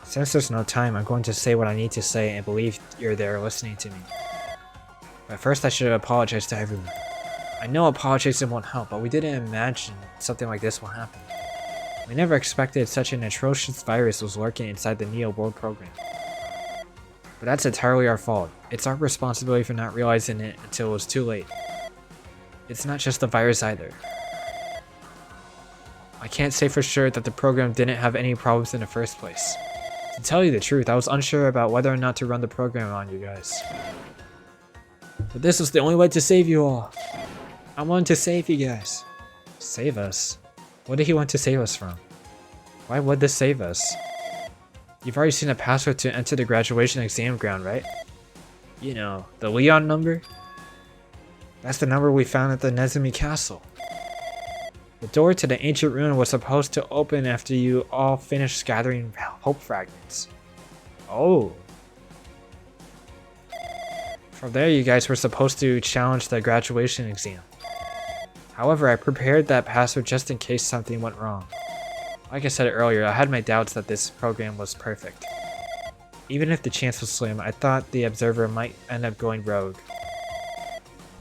Since there's no time, I'm going to say what I need to say and believe you're there listening to me. But first I should apologize to everyone. I know apologizing won't help, but we didn't imagine something like this will happen. We never expected such an atrocious virus was lurking inside the Neo World program. But that's entirely our fault. It's our responsibility for not realizing it until it was too late. It's not just the virus either. I can't say for sure that the program didn't have any problems in the first place. To tell you the truth, I was unsure about whether or not to run the program on you guys. But this was the only way to save you all. I wanted to save you guys. Save us? What did he want to save us from? Why would this save us? You've already seen a password to enter the graduation exam ground, right? You know, the Leon number? That's the number we found at the Nezumi Castle. The door to the ancient ruin was supposed to open after you all finished gathering hope fragments. Oh. From there, you guys were supposed to challenge the graduation exam. However, I prepared that password just in case something went wrong. Like I said earlier, I had my doubts that this program was perfect. Even if the chance was slim, I thought the observer might end up going rogue.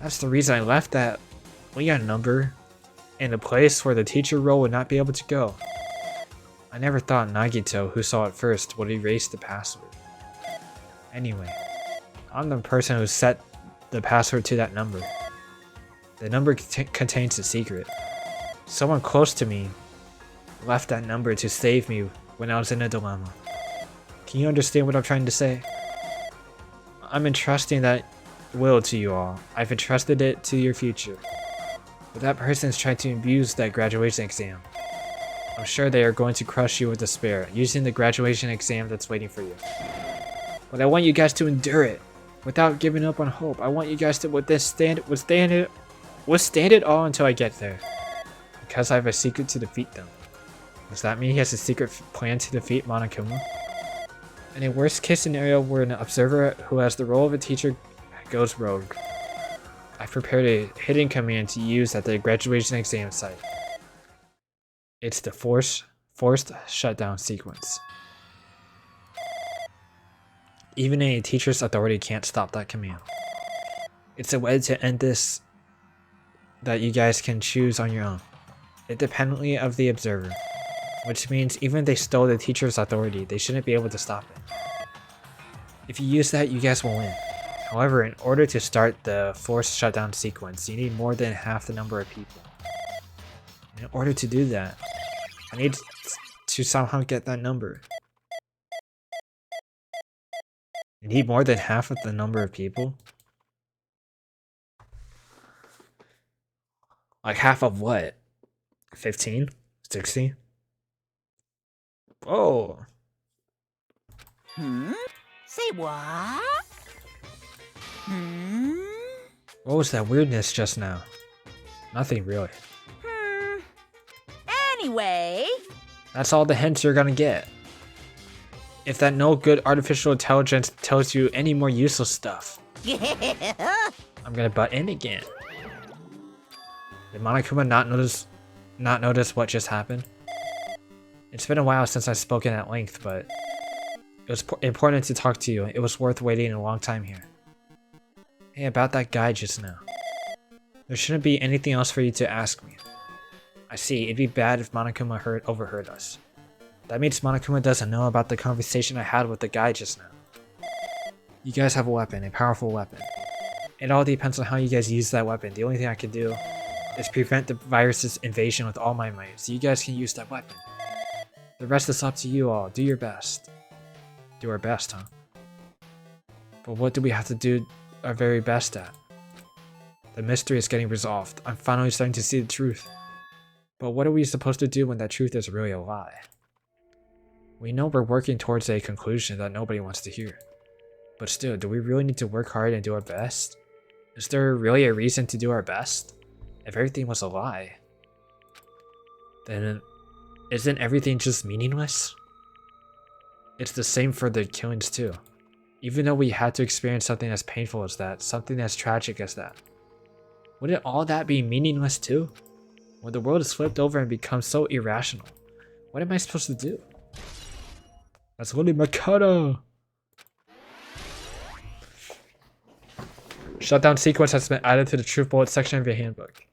That's the reason I left that Leon number in a place where the teacher role would not be able to go. I never thought Nagito, who saw it first, would erase the password. Anyway, I'm the person who set the password to that number. The number contains a secret. Someone close to me left that number to save me when I was in a dilemma. Can you understand what I'm trying to say? I'm entrusting that will to you all. I've entrusted it to your future. But that person is trying to abuse that graduation exam. I'm sure they are going to crush you with despair, using the graduation exam that's waiting for you. But I want you guys to endure it, without giving up on hope. I want you guys to withstand it all until I get there. Because I have a secret to defeat them. Does that mean he has a secret plan to defeat Monokuma? In a worst case scenario where an observer who has the role of a teacher goes rogue, I've prepared a hidden command to use at the graduation exam site. It's the forced shutdown sequence. Even a teacher's authority can't stop that command. It's a way to end this that you guys can choose on your own, independently of the observer. Which means even if they stole the teacher's authority, they shouldn't be able to stop it. If you use that, you guys will win. However, in order to start the forced shutdown sequence, you need more than half the number of people. In order to do that, I need to somehow get that number. You need more than half of the number of people? Like half of what? 15? 60? Oh. Say what? What was that weirdness just now? Nothing really. Anyway. That's all the hints you're gonna get. If that no good artificial intelligence tells you any more useless stuff, I'm gonna butt in again. Did Monokuma not notice what just happened? It's been a while since I've spoken at length, but it was important to talk to you. It was worth waiting a long time here. Hey, about that guy just now. There shouldn't be anything else for you to ask me. I see, it'd be bad if Monokuma overheard us. That means Monokuma doesn't know about the conversation I had with the guy just now. You guys have a weapon, a powerful weapon. It all depends on how you guys use that weapon. The only thing I can do is prevent the virus's invasion with all my might, so you guys can use that weapon. The rest is up to you all. Do your best. Do our best, huh? But what do we have to do our very best at? The mystery is getting resolved. I'm finally starting to see the truth. But what are we supposed to do when that truth is really a lie? We know we're working towards a conclusion that nobody wants to hear. But still, do we really need to work hard and do our best? Is there really a reason to do our best? If everything was a lie, then isn't everything just meaningless? It's the same for the killings too. Even though we had to experience something as painful as that, something as tragic as that, wouldn't all that be meaningless too? When the world is flipped over and becomes so irrational, what am I supposed to do? That's literally Makoto! Shutdown sequence has been added to the truth bullet section of your handbook.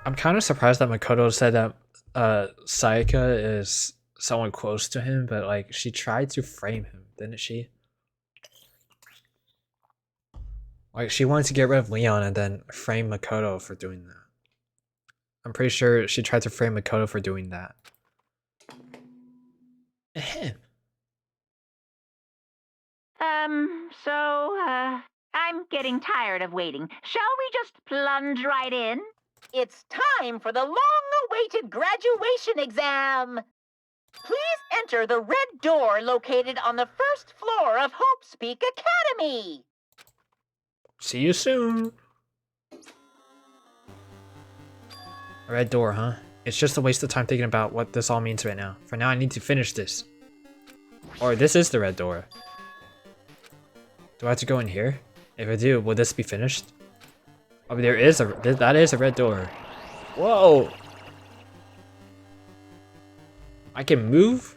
I'm kind of surprised that Makoto said that Sayaka is someone close to him, but like she tried to frame him, didn't she? Like she wanted to get rid of Leon and then frame Makoto for doing that. I'm pretty sure she tried to frame Makoto for doing that. I'm getting tired of waiting. Shall we just plunge right in? It's time for the long-awaited graduation exam. Please enter the red door located on the first floor of Hope Speak Academy. See you soon. A red door, huh? It's just a waste of time thinking about what this all means right now. For now, I need to finish this. Or this is the red door. Do I have to go in here? If I do, will this be finished? Oh, that is a red door. Whoa! I can move?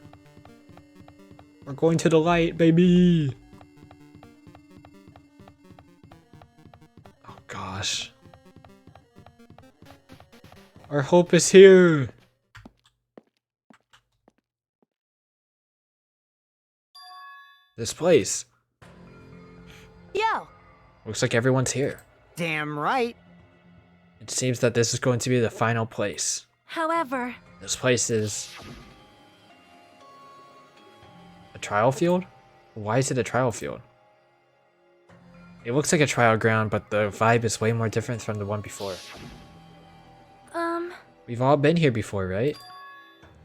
We're going to the light, baby! Oh gosh. Our hope is here! This place. Yo. Looks like everyone's here. Damn right. It seems that this is going to be the final place. However, This place is a trial field? Why is it a trial field? It looks like a trial ground, but the vibe is way more different from the one before. We've all been here before, right?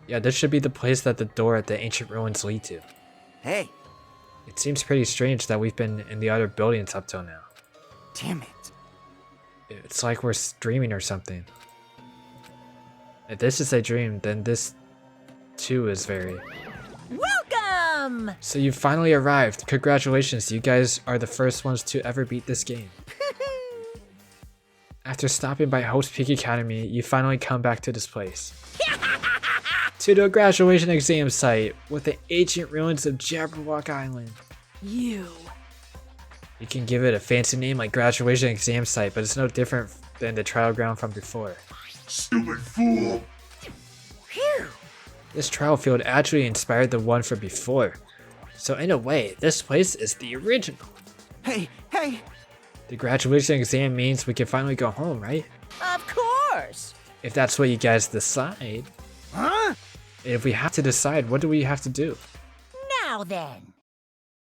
Yeah, this should be the place that the door at the ancient ruins lead to. Hey, It seems pretty strange that we've been in the other buildings up till now. damn it. It's like we're dreaming or something. If this is a dream, then this too is very... Welcome! So you finally arrived. Congratulations, you guys are the first ones to ever beat this game. After stopping by Hope's Peak Academy, you finally come back to this place. To the graduation exam site with the ancient ruins of Jabberwock Island. You. You can give it a fancy name like graduation exam site, but it's no different than the trial ground from before. Stupid fool! Phew. This trial field actually inspired the one from before. So in a way, this place is the original. Hey! The graduation exam means we can finally go home, right? Of course. If that's what you guys decide. Huh? If we have to decide, what do we have to do? Now then.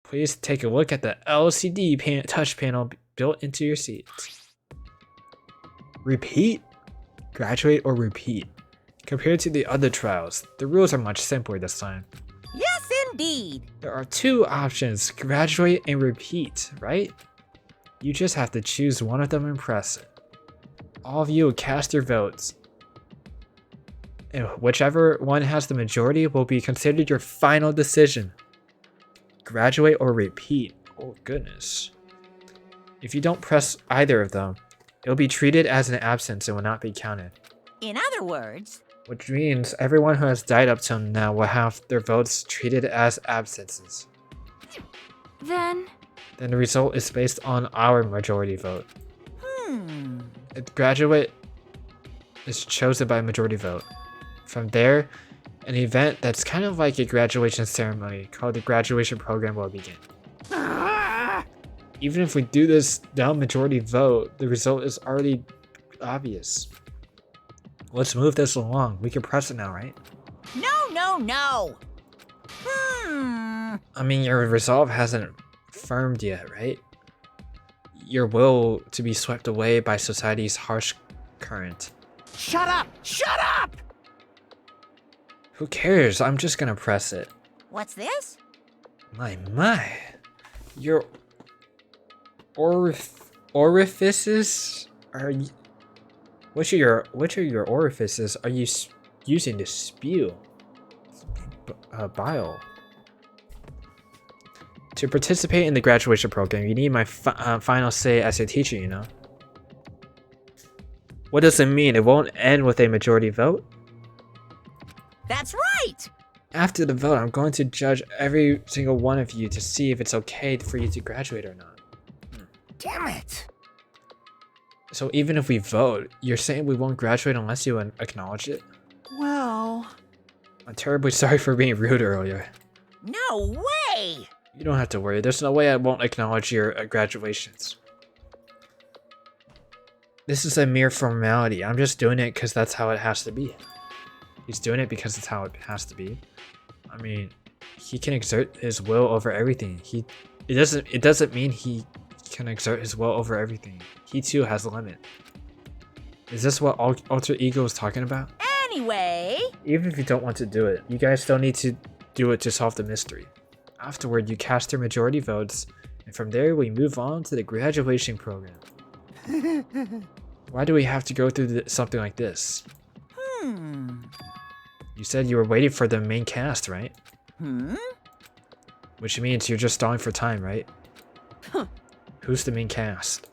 Please take a look at the LCD touch panel built into your seats. Repeat? Graduate or repeat? Compared to the other trials, the rules are much simpler this time. Yes, indeed. There are two options, graduate and repeat, right? You just have to choose one of them and press it. All of you cast your votes. And whichever one has the majority will be considered your final decision. Graduate or repeat. Oh goodness. If you don't press either of them, it'll be treated as an absence and will not be counted. In other words, Which means everyone who has died up till now will have their votes treated as absences. Then, Then the result is based on our majority vote. A graduate is chosen by majority vote. From there, an event that's kind of like a graduation ceremony called the graduation program will begin. Even if we do this down majority vote, the result is already obvious. Let's move this along. We can press it now, right? no. I mean, your resolve hasn't firmed yet, right? Your will to be swept away by society's harsh current. Shut up! Shut up! Who cares? I'm just gonna press it. What's this? My. Your orifices are y- which of your orifices are you using to spew bile? To participate in the graduation program, you need my final say as a teacher, you know? What does it mean? It won't end with a majority vote? That's right! After the vote, I'm going to judge every single one of you to see if it's okay for you to graduate or not. Damn it! So even if we vote, you're saying we won't graduate unless you acknowledge it? Well, I'm terribly sorry for being rude earlier. No way! You don't have to worry. There's no way I won't acknowledge your graduations. This is a mere formality. I'm just doing it because that's how it has to be. He's doing it because it's how it has to be. I mean, he can exert his will over everything. It doesn't mean he can exert his will over everything. He too has a limit. Is this what alter ego is talking about? Anyway, Even if you don't want to do it, you guys still need to do it to solve the mystery. Afterward, you cast your majority votes, and from there we move on to the graduation program. Why do we have to go through something like this? You said you were waiting for the main cast, right? Which means you're just stalling for time, right? Who's the main cast?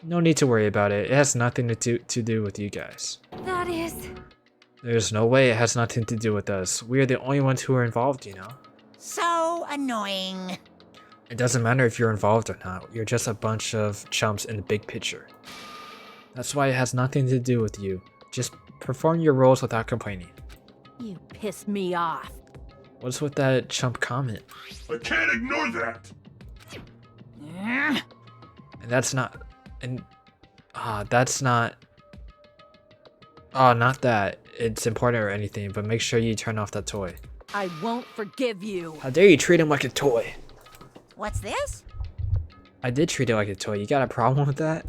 No need to worry about it. It has nothing to do with you guys. that is... There's no way it has nothing to do with us. We are the only ones who are involved, you know? so annoying. It doesn't matter if you're involved or not. You're just a bunch of chumps in the big picture. That's why it has nothing to do with you. Just perform your roles without complaining. You pissed me off. What's with that chump comment? I can't ignore that. And that's not... And... that's not... not that it's important or anything, but make sure you turn off that toy. I won't forgive you. How dare you treat him like a toy? What's this? I did treat it like a toy. You got a problem with that?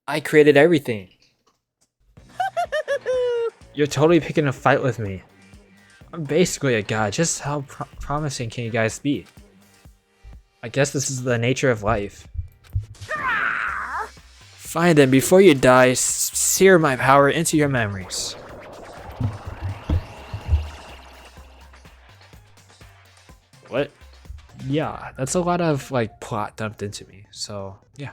I created everything. You're totally picking a fight with me. I'm basically a god. Just how promising can you guys be? I guess this is the nature of life. Fine then, before you die, sear my power into your memories. What? Yeah, that's a lot of like plot dumped into me. So yeah.